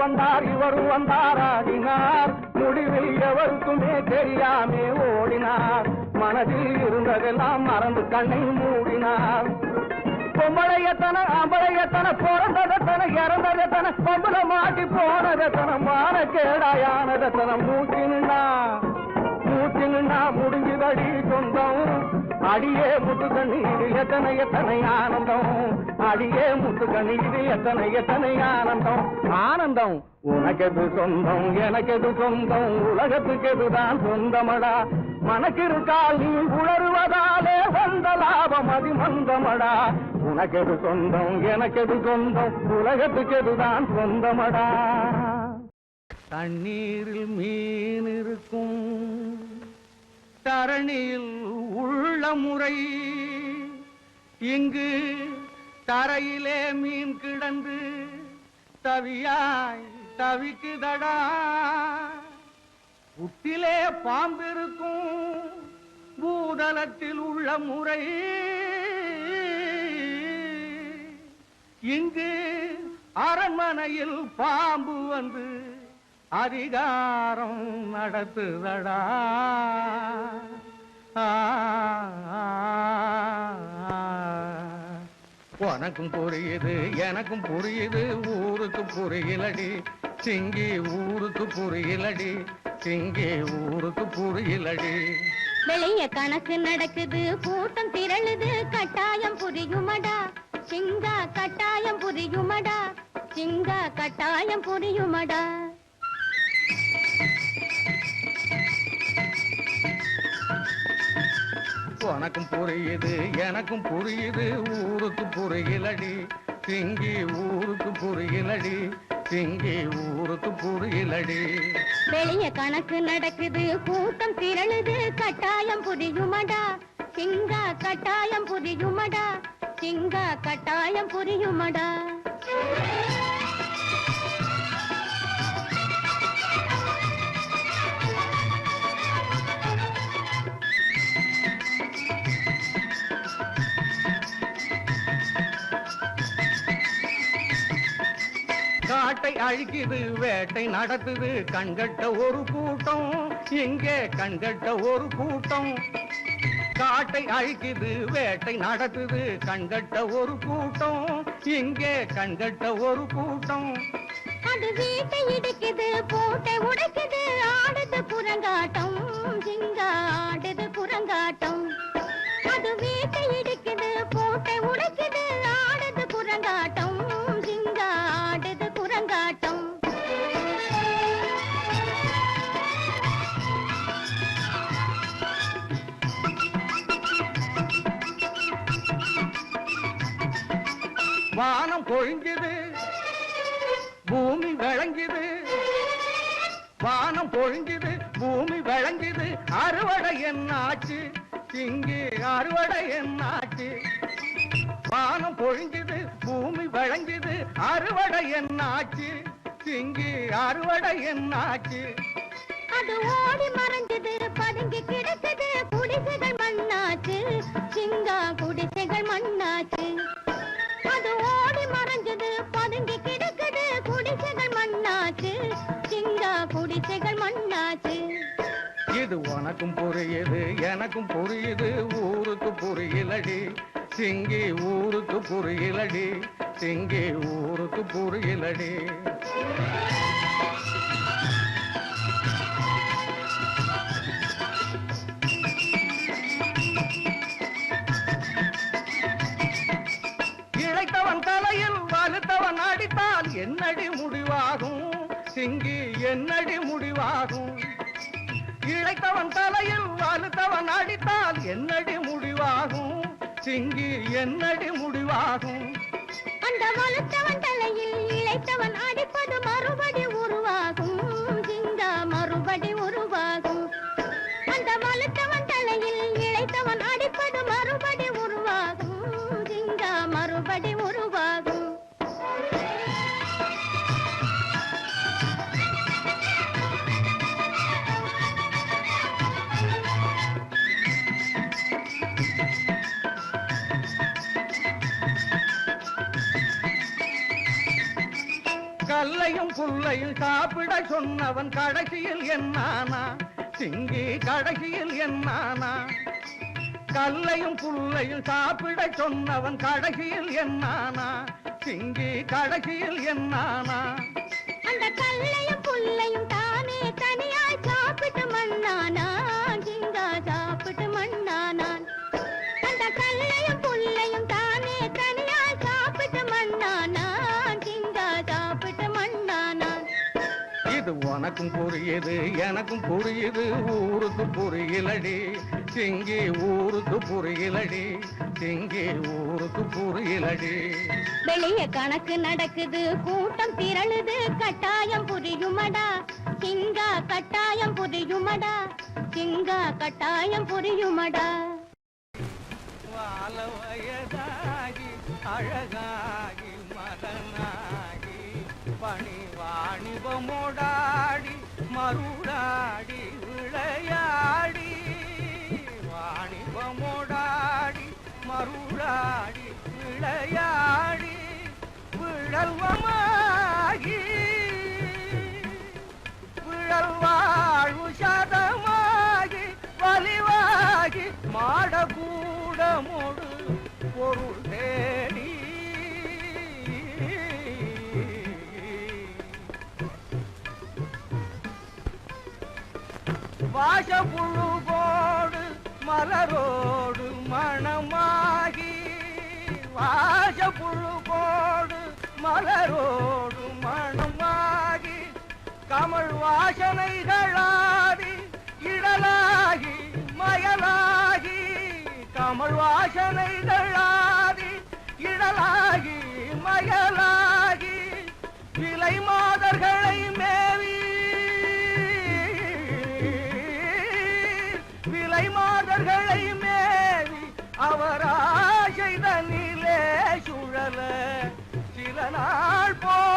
A: வந்தார் இவரும் வந்தார் ஆடினார். முடிவில் எவருக்குமே தெரியாமே ஓடினார். மனதில் இருந்ததெல்லாம் மறந்து கண்ணை மூடினார். பொம்பளையத்தன ஆம்பளையத்தன பிறந்ததத்தன இறந்ததத்தன பொம்பளை மாட்டி போனதத்தன மான கேடாயானதத்தன மூச்சு நின்னா முடிஞ்சுதடி சொந்தம். அடியே முத்து கண்ணீர் எத்தனை ஆனந்தம். அடியே முத்து கண்ணீர் எத்தனை ஆனந்தம். ஆனந்தம் உனக்கெது சொந்தம் எனக்கெது சொந்தம் உலகத்துக்கு எதுதான் சொந்தமடா. மனக்கிருக்கால் நீ உணர்வதாலே வந்த லாபம் அது மந்தமடா. உனக்கெது சொந்தம் எனக்கெது சொந்தம் உலகத்துக்கு எதுதான் சொந்தமடா. தண்ணீரில் மீன் இருக்கும் தரணியில் உள்ள முறை இங்கு தரையிலே மீன் கிடந்து தவியாய் தவிக்குதடா புத்திலே பாம்பிருக்கும் பூதலத்தில் உள்ள முறை இங்கு அரண்மனையில் பாம்பு வந்து அதிகாரம் நடத்துதடா உனக்கும் புரியுது எனக்கும் புரியுது ஊருக்கு புரியலடி சிங்கி ஊருக்கு புரியலடி சிங்கி ஊருக்கு புரியலடி
B: வெளிய கணக்கு நடக்குது கூட்டம் திரளுது கட்டாயம் புரியுமடா சிங்கா கட்டாயம் புரியுமடா சிங்கா கட்டாயம் புரியுமடா
A: உனக்கும் புரியுது எனக்கும் புரியுது ஊருக்கு புரியலடி சிங்கி ஊருக்கு புரியலடி சிங்கி ஊருக்கு புரியலடி
B: வெளிய கணக்கு நடக்குது கூட்டம் திரளுது கட்டாயம் புரியுமடா சிங்கா கட்டாயம் புரியுமடா சிங்கா கட்டாயம் புரியுமடா
A: காட்டை அழிக்குது வேட்டை நடத்துது கண்கட்ட ஒரு கூட்டம் இங்கே கண்கட்ட ஒரு கூட்டம் காட்டை அழிக்குது வேட்டை நடத்துது கண்கட்ட ஒரு கூட்டம் இங்கே கண்கட்ட ஒரு கூட்டம்
B: அது வீட்டை இடிக்குது போட்டை உடைக்குது ஆடுது புறங்காட்டம் சிங்கா ஆடுது புறங்காட்டம் அது வீட்டை இடிக்குது போட்டை உடைக்குது ஆடுது புறங்காட்டம் சிங்கா ஆடுது புறங்காட்டம்
A: வானம் பொழிஞ்சுது பூமி விளங்குது வானம் பொழிஞ்சுது பூமி விளங்குது அறுவடை என்னாச்சு இங்கு அறுவடை என்னாச்சு வானம் பொழிஞ்சுது பூமி விளங்குது அறுவடை என்னாச்சு இங்கு அறுவடை என்னாச்சு
B: அது ஓடி மறைஞ்சது பதுங்கி கிடக்குது குடிசைகள் மண்ணாச்சு சிங்கா குடிசைகள் மண்ணாச்சு அது ஓடி மறைஞ்சது பதுங்கி கிடக்குது குடிசைகள் மண்ணாச்சு சிங்கா குடிசைகள் மண்ணாச்சு
A: இது உனக்கும் புரியுது எனக்கும் புரியுது ஊருக்கு புரியலடி சிங்கி ஊருக்கு புரியலடி சிங்கி ஊருக்கு புரியலடி இழைத்தவன் தலையில் வலுத்தவன் அடித்தால் என்னடி முடிவாகும் சிங்கி என்னடி முடிவாகும் இழைத்தவன் தலையில் வலுத்தவன் அடித்தால் என்னடி முடிவாகும் சிங்கி என்னடி முடிவாகும்
B: அந்த வலுத்தவன் தலையில் இழைத்தவன் அடிப்பது மறுபடி உருவாகும் சிங்கா மறுபடி உருவாகும் அந்த வலுத்தவன் தலையில் இழைத்தவன் அடிப்பது மறுபடி உருவாகும் சிங்கா மறுபடி உருவாகும்
A: கல்லையும் புல்லையும் சாப்பிட சொன்னவன் கடைசியில் என்னானா சிங்கி கடைசியில் என்னானா கல்லையும் புல்லையும் சாப்பிட சொன்னவன் கடைசியில் என்னானா சிங்கி கடைசியில் என்னானா
B: அந்த கல்லையும் புல்லையும் தானே தனியாய் சாப்பிட்டு மண்ணானா சிங்கா சாப்பிட்டு மண்ணானான் அந்த கல்லையும் புல்லையும் தானே தனியாய் சாப்பிட்டு மண்ணானா சிங்கா சாப்பிட்டு மண்ணானான்
A: இது உனக்கும் புரியுது எனக்கும் புரியுது ஊருக்கு புரியலடி சிங்கி ஊருக்கு புரியலடி சிங்கி ஊருக்கு புரியலடி
B: வெளிய கணக்கு நடக்குது கூட்டம் திரளுது கட்டாயம் புரியுமடா சிங்கா கட்டாயம் புரியுமடா, சிங்கா கட்டாயம் புரியுமடா.
A: வாழ வயதாகி அழகாகி மதனாகி பணி வாணிபமோடாடி மருடாடி விளையாடி, வாணிபமோடாடி மருடாடி விளையாடி விழல்வமாகி விழல் வாழ்வு சதமாகி வலிவாகி மாடகூடமோடு பொருள் தேடி வாசப்புழு போடு மலரோடு மணமாகி, வாசப்புழு போடு மலரோடு மணமாகி கமல் வாசனைகளாடி இடலாகி மயலாகி, கமல் வாசனைகளாடி இடலாகி மயலாகி விலை மாதர்களை மேவி, விலை மாதர்களை மேவி அவராசைதனிலே சுழல சில நாள் போய்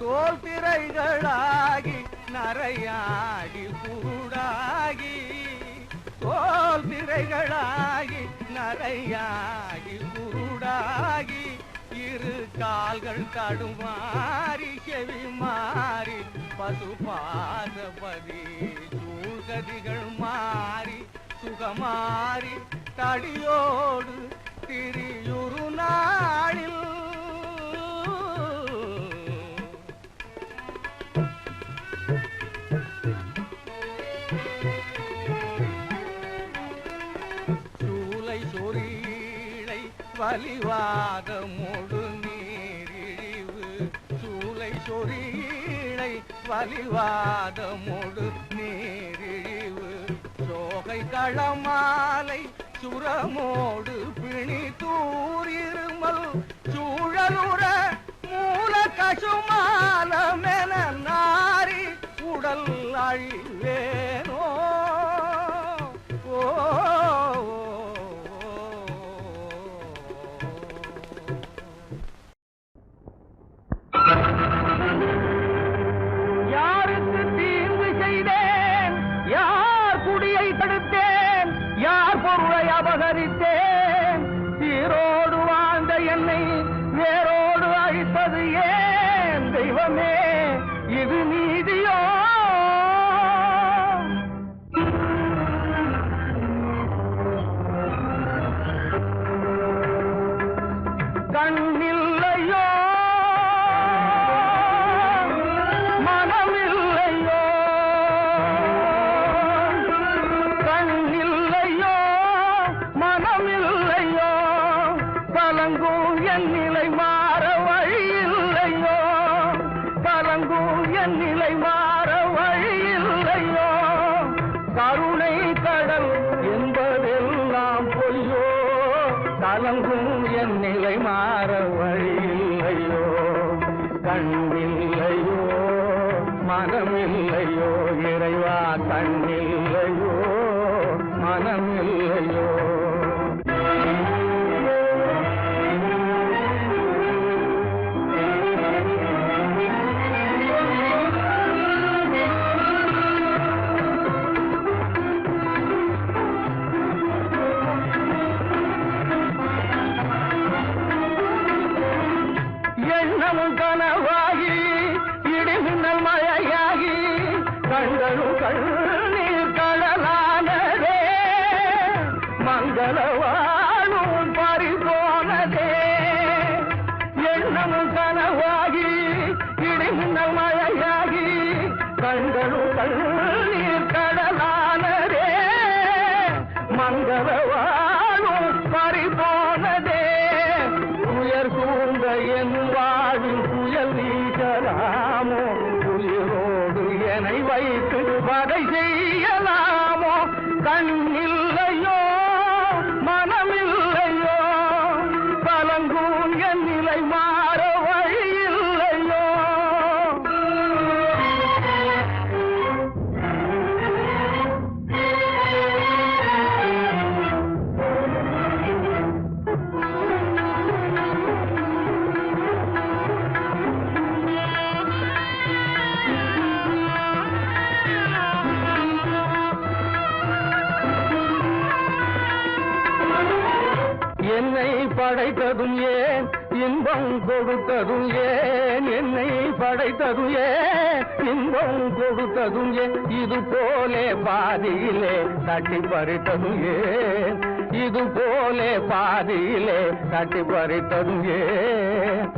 A: தோல் திரைகளாகி நரையாடி கூடாகி, தோல் திரைகளாகி நரையாடி கூடாகி இரு கால்கள் தடுமாறி செவி மாறி பசுபாதபதி சூழ்கதிகள் மாறி சுகமாறி தடியோடு திரியுறு நாளில் சூலை சொரீழை வலிவாதமோடு நீரிழிவு, சூலை சொரீழை வலிவாதமோடு நீரிழிவு சோகை களமாலை சுரமோடு பிணி தூரிருமல் சூழலுற மூல கசுமாலமென நாரி உடல் அழிவேனோ. யாருக்கு தீங்கு செய்தேன், யார் குடியை தடுத்தேன், யார் பொருளை அபகரித்தேன், சீரோடு வாழ்ந்த என்னை வேரோடு அழித்தது ஏன் தெய்வமே, இது நீதியோ? கண்ணில்லையோ மனமில்லையோ, கண்ணில்லையோ மனமில்லையோ, கலங்கும் என் நிலை மாற வழியில்லையோ, கலங்கும் என் நிலை மாற வழியில்லையோ, கருணை கடல் என்பதெல்லாம் பொய்யோ, கலங்கும் என் நிலை மாற வழியில்லையோ, கண்ணில்லையோ மனமில்லையோ, இறைவா கண்ணில்லையோ மனமில்லையோ. எண்ணமும் கனவாகி இடிமின்னல் மழையாகி கண்களும் கண்ணீர் கடலானதே, மங்கள வாழும் பறிபோனதே. எண்ணமும் கனவாகி இடிமின்னல் மழையாகி கண்களும் கண்ணீர் கடலானதே, மங்கள வாழும் பறிபோனதே. உயர் சூழ்ந்த என் வாழ்வில் புயல் வீசலாமோ, உயிரோடு என்னை வைத்து வதை செய்யலாமோ, கண்ணில்லையோ மனமில்லையோ, கலங்கும் என் நிலை மாற வழியில்லையோ. படைத்ததும் ஏன் இன்பம் கொடுத்ததும் ஏன் என்னை படைத்ததும் ஏன் இன்பம் கொடுத்ததும் ஏன் இது போலே பாதியிலே தட்டி பறித்ததும் ஏன் இது போலே பாதியிலே தட்டி பறித்ததும் ஏன்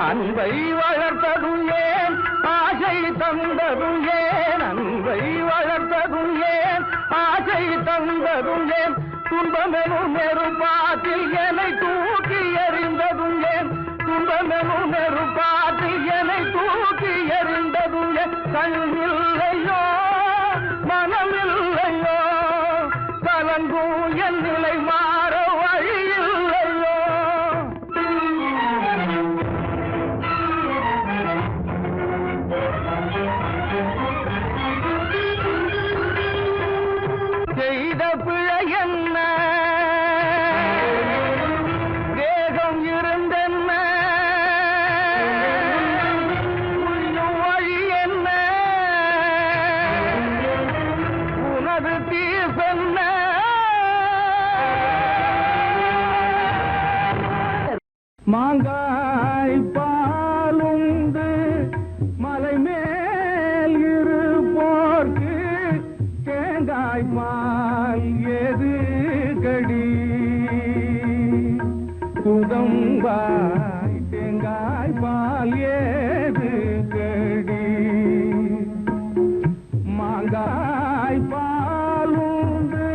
A: அன்பை வளர்த்ததும் ஏன் ஆசை தந்ததும் ஏன் அன்பை வளர்த்ததும் ஏன் ஆசை தந்ததும் ஏன் துன்பமெனும் நெருப்பாத்தில் என்னை தூக்கி எறிந்ததும் ஏன் துன்பமெனும் நெருப்பாத்தில் என்னை தூக்கி எறிந்ததும் ஏன் கண்ணில்லையோ மனமில்லையோ கலங்கும் என் நிலை மாற வழியில்லையோ செய்த பிழை என்ன தேகம் இருந்தென்ன உள்ளும் வழி என்ன உனது தீர்ப்பென்ன மாங்காய் பாலுண்டு மலை மேல் இருப்போர்க்கு தேங்காய் பால் எது கடி குதம்பாய் தேங்காய் பால் ஏது கடி மாங்காய் பாலுண்டு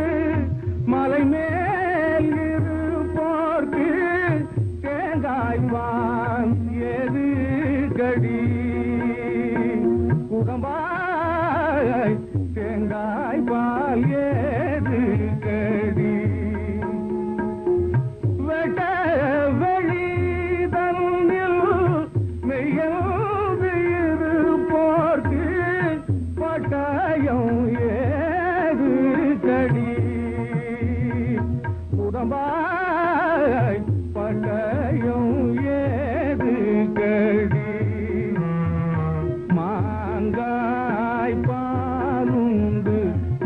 A: மலை மேல் இருப்போர்க்கு தேங்காய் பால் ஏது கடி குதம்பாய் தேங்காய் பால் ஏது கடி வெட்ட வெளி தன்னில் மெய்யது இருப்போர்க்கு பட்டயம் ஏது கடி குதம்பாய் பட்டயம் ஏது கடி மாங்காய் பாலுண்டு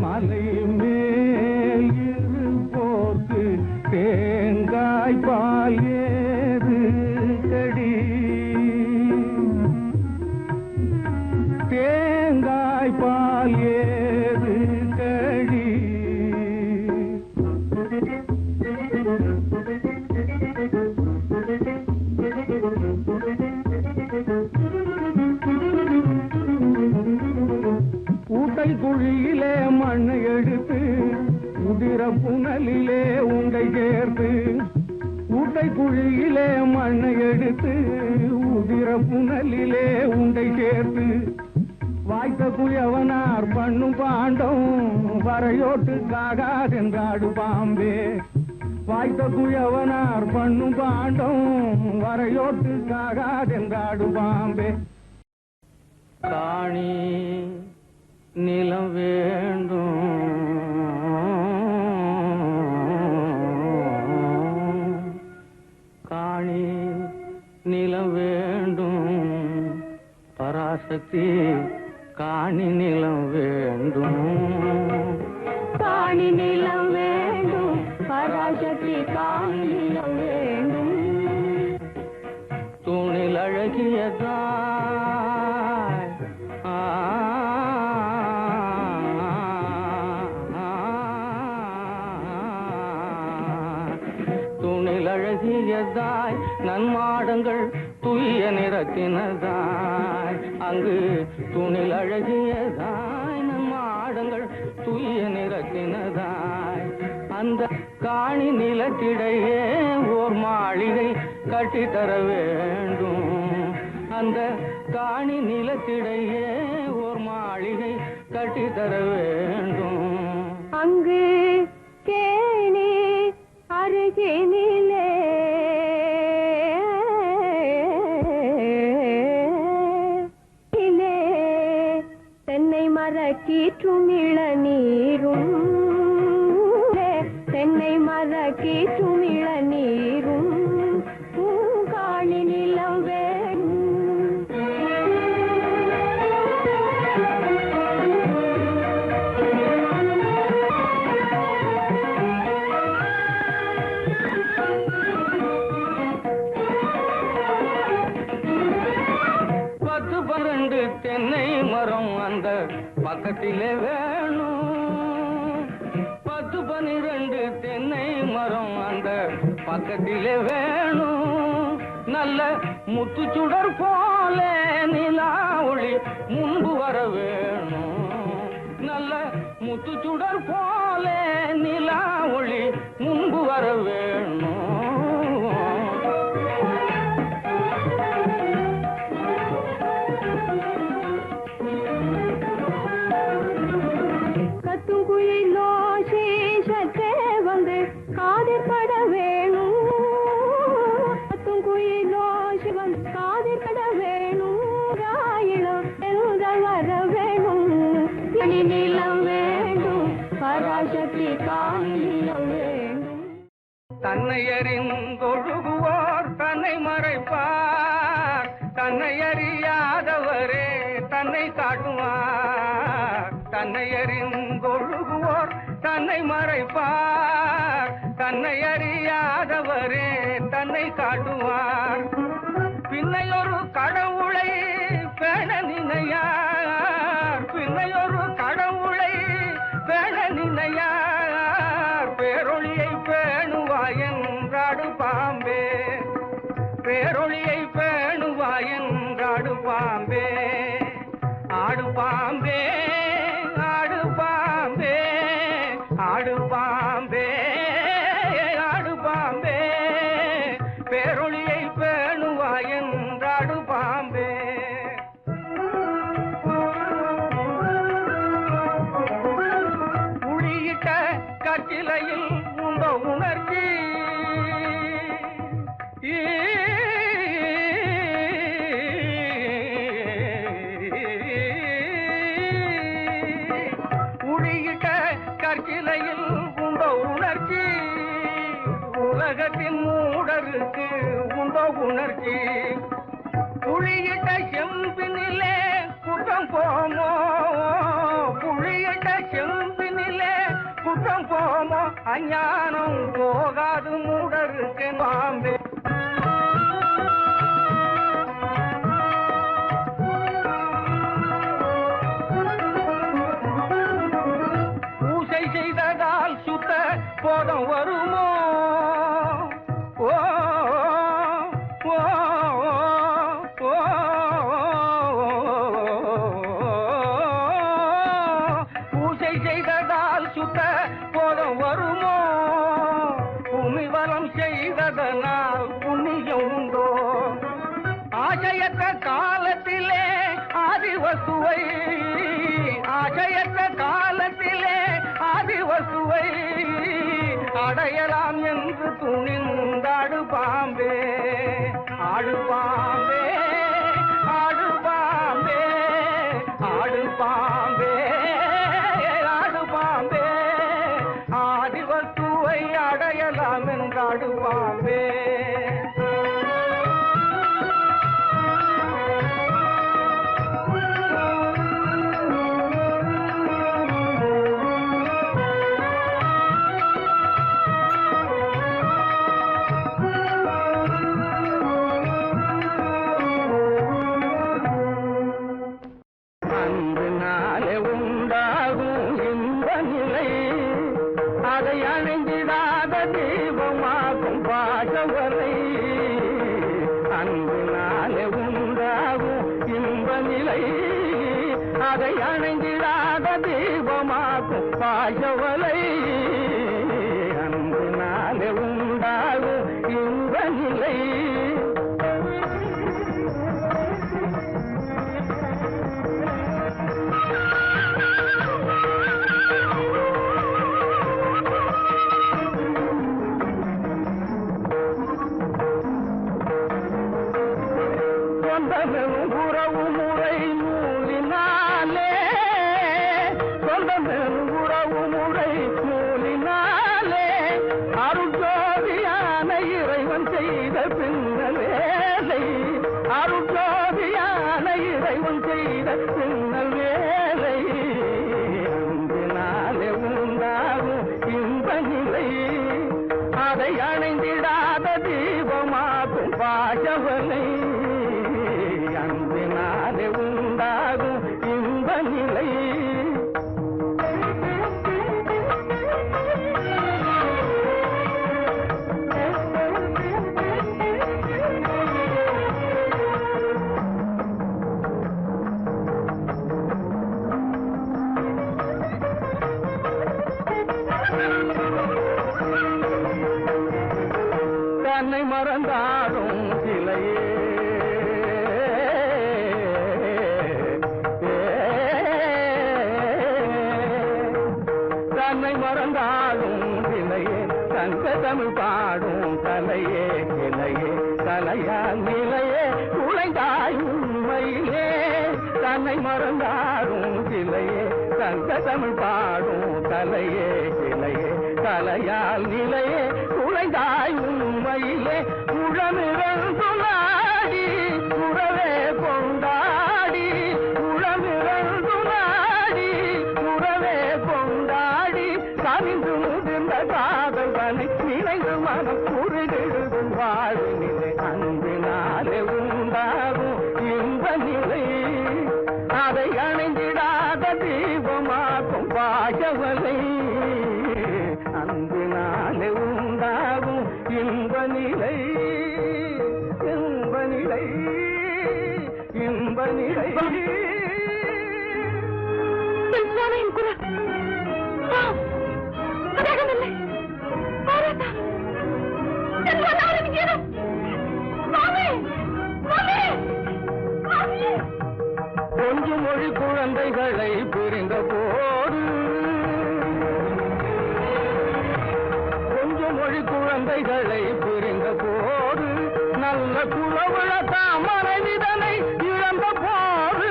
A: மலை மேல் இருப்போர்க்கு தேங்காய் பால் ஏது கடி தேங்காய் பால் ஏது கடி ஊட்டை குழியிலே மண்ணை எடுத்து உதிர புனலிலே உண்டை சேர்த்து ஊட்டை குழியிலே மண்ணை எடுத்து உதிர புனலிலே உண்டை சேர்த்து வாய்த்த குயவனார் பண்ணும் பாண்டம் வரையோட்டுக்காகாதென்றாடு பாம்பே வாய்த்த குயவனார் பண்ணும் பாண்டம் வரையோட்டுக்காகாதென்றாடு பாம்பே காணி நிலம் வேண்டும் காணி நிலம் வேண்டும் பராசக்தி காணி நிலம் வேண்டும்
B: காணி நிலம் வேண்டும் பராசக்தி காணி நிலம் வேண்டும்
A: தூணில் அழகியதாய் தூணில் அழகியதாய் நன்மாடங்கள் துய்ய நிறத்தினதாய் அங்கு தூணில் அழகியதாய் நன்மாடங்கள் துய்ய நிறத்தினதாய் அந்த காணி நிலத்திடையே ஓர் மாளிகை கட்டித்தர வேண்டும் அந்த காணி நிலத்திடையே ஓர் மாளிகை கட்டித்தர வேண்டும்
B: அங்கு கேணி அருகினிலே தென்னை மரக்கீற்றும் இளநீரும் தென்னை மரக்கீற்றும் இளநீரும் காணி நிலம்
A: பக்கத்திலே வேணும் 10 12 தென்னை மரம் அந்த பக்கத்திலே வேணும் நல்ல முத்துச்சுடர் போல நிலா ஒளி முன்பு வர வேணும் நல்ல முத்துச்சுடர் போல நிலா ஒளி முன்பு வர வேணும்
B: கத்துங்குயிலோ சேஷத்தே வந்து காதிற்பட வேணும் கத்துங்குயிலோ சிவன் காதிற்பட வேணும் ராயிடம் எழுதல் வர வேணும் மணி நீளம் வேண்டும் பராசக்தி காணிலம் வேண்டும்
A: தன்னை அறிந்தொழுகுவோர் தன்னை மறைப்பார் தன்னை அறியாதவரே தன்னை காட்டுவார் தன்னை அறிந்தொழுகுவோர் தன்னை மறைப்பார் தன்னை அறியாதவரே தன்னை காட்டுவார் பின்னையொரு கடவுளை பேண நினையார் பின்னையொரு கடவுளை பேண நினையார் பேரொளியை பேணுவாய் என்றாடு பாம்பே பேரொளியை பேணுவாய் என்றாடு பாம்பே ஆடு பாம்பே ஆடு பாம்பே ஆடு பாம்பே ஆடு பாம்பே பேரொளியை பேணுவாய் என்றாடு பாம்பே உளியிட்ட கட்டிலையில் உண்ட உணர்ச்சி உளியிட்ட கற்கிலையில் உண்ட உணர்ச்சி உலகத்தின் மூடருக்கு உண்ட உணர்ச்சி புளியிட்ட செம்பினிலே குற்றம் போமோ புளியிட்ட செம்பினிலே குற்றம் போமோ அஞ்ஞானம் போகாது மூடருக்கு பாம்பே பூசை செய்ததால் சுத்த போதம் வருமோ ஓ ஓ ஓ பூசை செய்ததால் சுத்த போதம் வருமோ பூமி வளம் செய்ததனால் புண்ணியம் உண்டோ ஆசையற்ற காலத்திலே ஆதிவசுவை ஆசையற்ற காலத்திலே ஆதிவசுவை அடையலாம் என்று துணிந்தாடு பாம்பே ஆடு பாம்பே ஆடு பாம்பே ஆடு பாம்பே ஆடு பாம்பே ஆதிவசுவை அடையலாம் என்றாடு பாம்பே அதை அணைந்திடாத தீபமாக்கும் பாசவலை அன்பினாலே உண்டாகும் இன்ப நிலை சொந்தமெனும் உறவு முறை நூலினாலே சொந்தமெனும் உறவு முறை நூலினாலே அருட்ஜோதியான இறைவன் செய்த பின்னல் வேலை அருட்ஜோதியான இறைவன் செய்த பின்னல் வேலை அன்பினாலே உண்டாகும் இன்ப நிலை அதை அணைந்திடாத தீபமாகும் பாசவனை அன்பினாலே உண்டாகும் இன்ப நிலை மறந்தாடும் சிலையே தன்னை மறந்தாடும் சிலையே தங்க தமிழ் பாடும் தலையே கிளையே தலையால் நிலையே குலைந்தாய் உண்மையிலே தன்னை மறந்தாடும் சிலையே தங்க தமிழ் பாடும் தலையே கிளையே தலையால் நிலையே குலைந்தாய் உண்மையிலே உளமிழந்துனாடி உறவே கொண்டாடி உளமிழந்துனாடி உறவே கொண்டாடி கவிந்து முதிர்ந்த காதல்வனை நினைந்து மனம் குறுகிடும் வாழ்வு நிலை அன்பினாலே உண்டாகும் இன்ப நிலை அதை அணைந்திடாத தீபமாக்கும் பாகவலை அன்பினாலே உண்டாகும் இன்ப நிலை இன்ப நிலை இன்ப நிலை
B: சுவாமியின் குரல் அழகமில்லை பாரதா என் மன்னாரின் கீதம் சுவாமி சுவாமி சுவாமி
A: கொஞ்சு மொழி குழந்தைகளை பிரிந்த போது கொஞ்சு மொழி குழந்தைகளை பிரிந்த போது நல்ல குலவிழத்தா மனைவிதனை இழந்த போது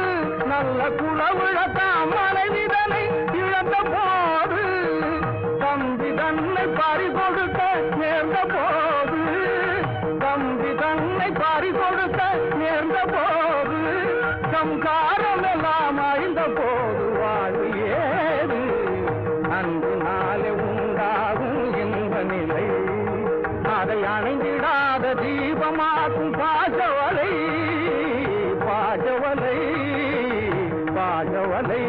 A: நல்ல குலவிழத்தா மனைவிதனை இழந்த போது தம்பி தன்னை பறிகொடுக்க நேர்ந்த போது தம்பி தன்னை பறிகொடுக்க நேர்ந்த போது சம்காரம் எல்லாம் அழிந்த போது வாழ்வு ஏது அன்பு நாளே உண்டாகும் இன்ப நிலை அதை அணைந்திடாத தீபமாக்கும் பாஜவலை பாஜவலை பாஜவலை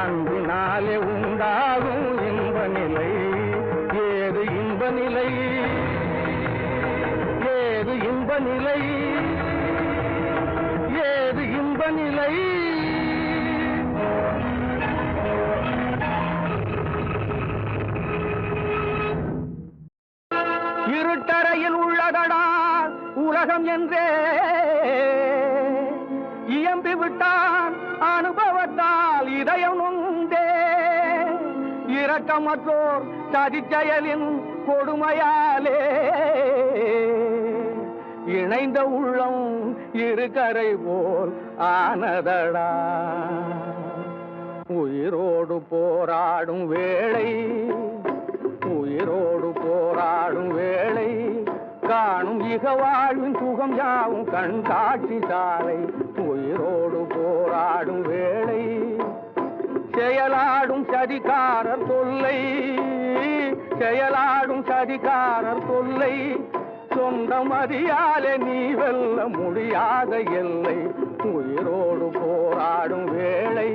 A: அன்பினாலே உண்டாகும் இன்ப நிலை ஏது இன்ப நிலை ஏது இன்ப நிலை ஏது இன்ப நிலை இருட்டறையில் உள்ளதடா உலகம் என்றே இயம்பி விட்டான் அனுபவத்தால் இதயம் நொந்தே இரக்கமற்றோர் சதிச்செயலின் கொடுமையாலே இணைந்த உள்ளம் இருக்கரை போல் ஆனதடா உயிரோடு போராடும் வேளை உயிரோடு போராடும் வேளை காணும் இக வாழ்வின் சுகம் யாவும் கண் காட்சி சாலை உயிரோடு போராடும் வேளை செயலாடும் சதிகாரர் தொல்லை செயலாடும் சதிகாரர் தொல்லை சொந்தம் அறியாலே நீ வெல்ல முடியாத எல்லை உயிரோடு போராடும் வேளை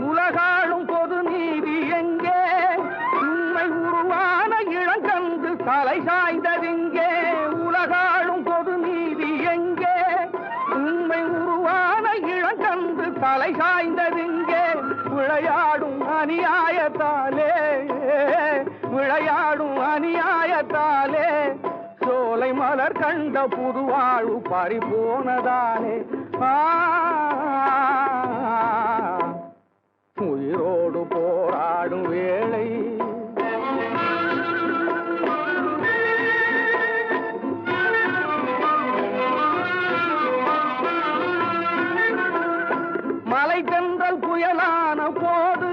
A: உலகாளும் பொது நீதி எங்கே உண்மை உருவான இளங்கன்று தலை சாய்ந்ததிங்கே உலகாளும் பொது நீதி எங்கே உண்மை உருவான இளங்கன்று தலை சாய்ந்ததிங்கே விளையாடும் அநியாயத்தாலே விளையாடும் அநியாயத்தாலே சோலை மலர் கண்ட புதுவாழ்வு பறிபோனதாலே உயிரோடு போராடும் வேளை மலை தென்றல் புயலான போது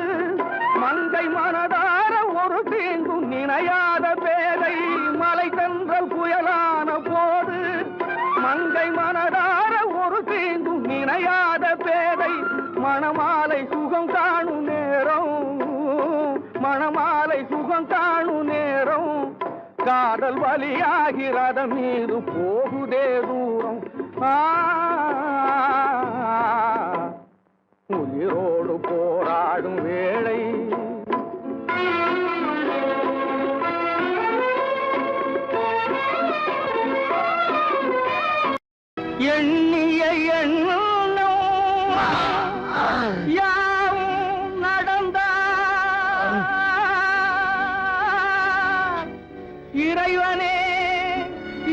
A: மங்கை மனதார ஒரு தீங்கும் நினையாத பேதை மலை தென்றல் புயலான போது மங்கை மனதார ஒரு தீங்கும் நினையாத பேதை மணமாலை சுகம் காணும் நேரம் மணமாலை சுகம் காணும் நேரம் காதல் வலியாகி ரதம் மீது போகுதே தூரம் உயிரோடு போராடும் வேளை எண்ணிய எண்ணம் யாவும் நடந்தார் இறைவனே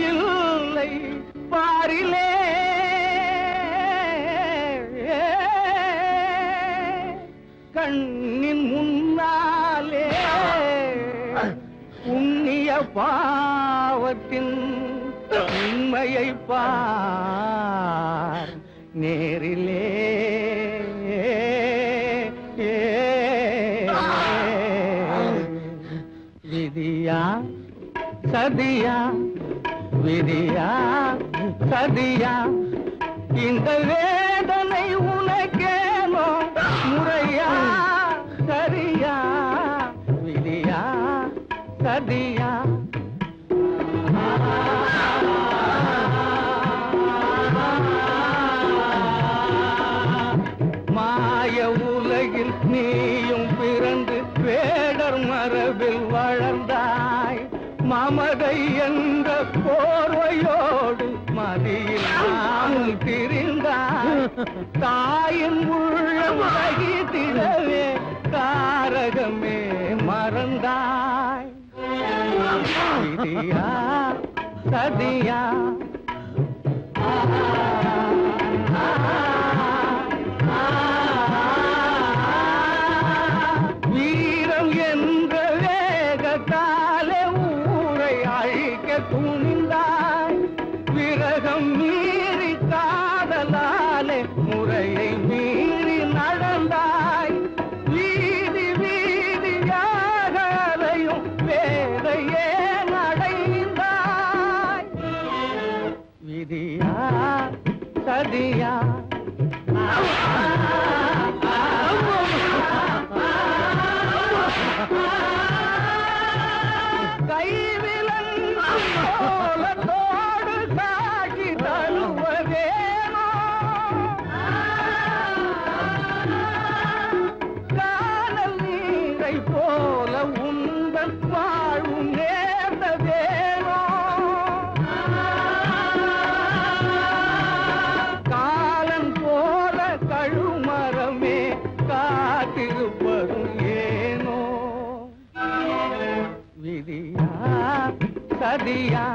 A: இல்லை பாரிலே கண்ணின் முன்னாலே புண்ணிய பாவத்தின் உண்மையை பார் நேரிலே விதியா சதியா விதியா சதியா இந்த வேதனை உனக்கேனோ முறையா சரியா விதியா சதியா மாய உலகில் நீயும் பிறந்து வேடர் மரபில் வளர்ந்தாய் மமதை என்ற போர்வையோடு மதியில்லாமல் திரிந்தாய் தாயின் உள்ளம் வகித்திடவே தாரகமே மறந்தாய் விதியா சதியா வீரம் என்ற வேகத்தாலே ஊரை அழிக்க துணிந்தாய் விரகம் மீறி காதலாலே முறையை மீறி நடந்தாய் வீதி வீதியாக அலையும் வேதையே நடைந்தாய் விதியா சதியா கைவிலோலத்தோடு காட்சி தழுவதேனோ காணல் நீரை போல உந்தன் வாழும் நேர்ந்ததேனோ காலன் போல கழுமரமே காத்திருப்பதும் ஏனோ விதியா சதியா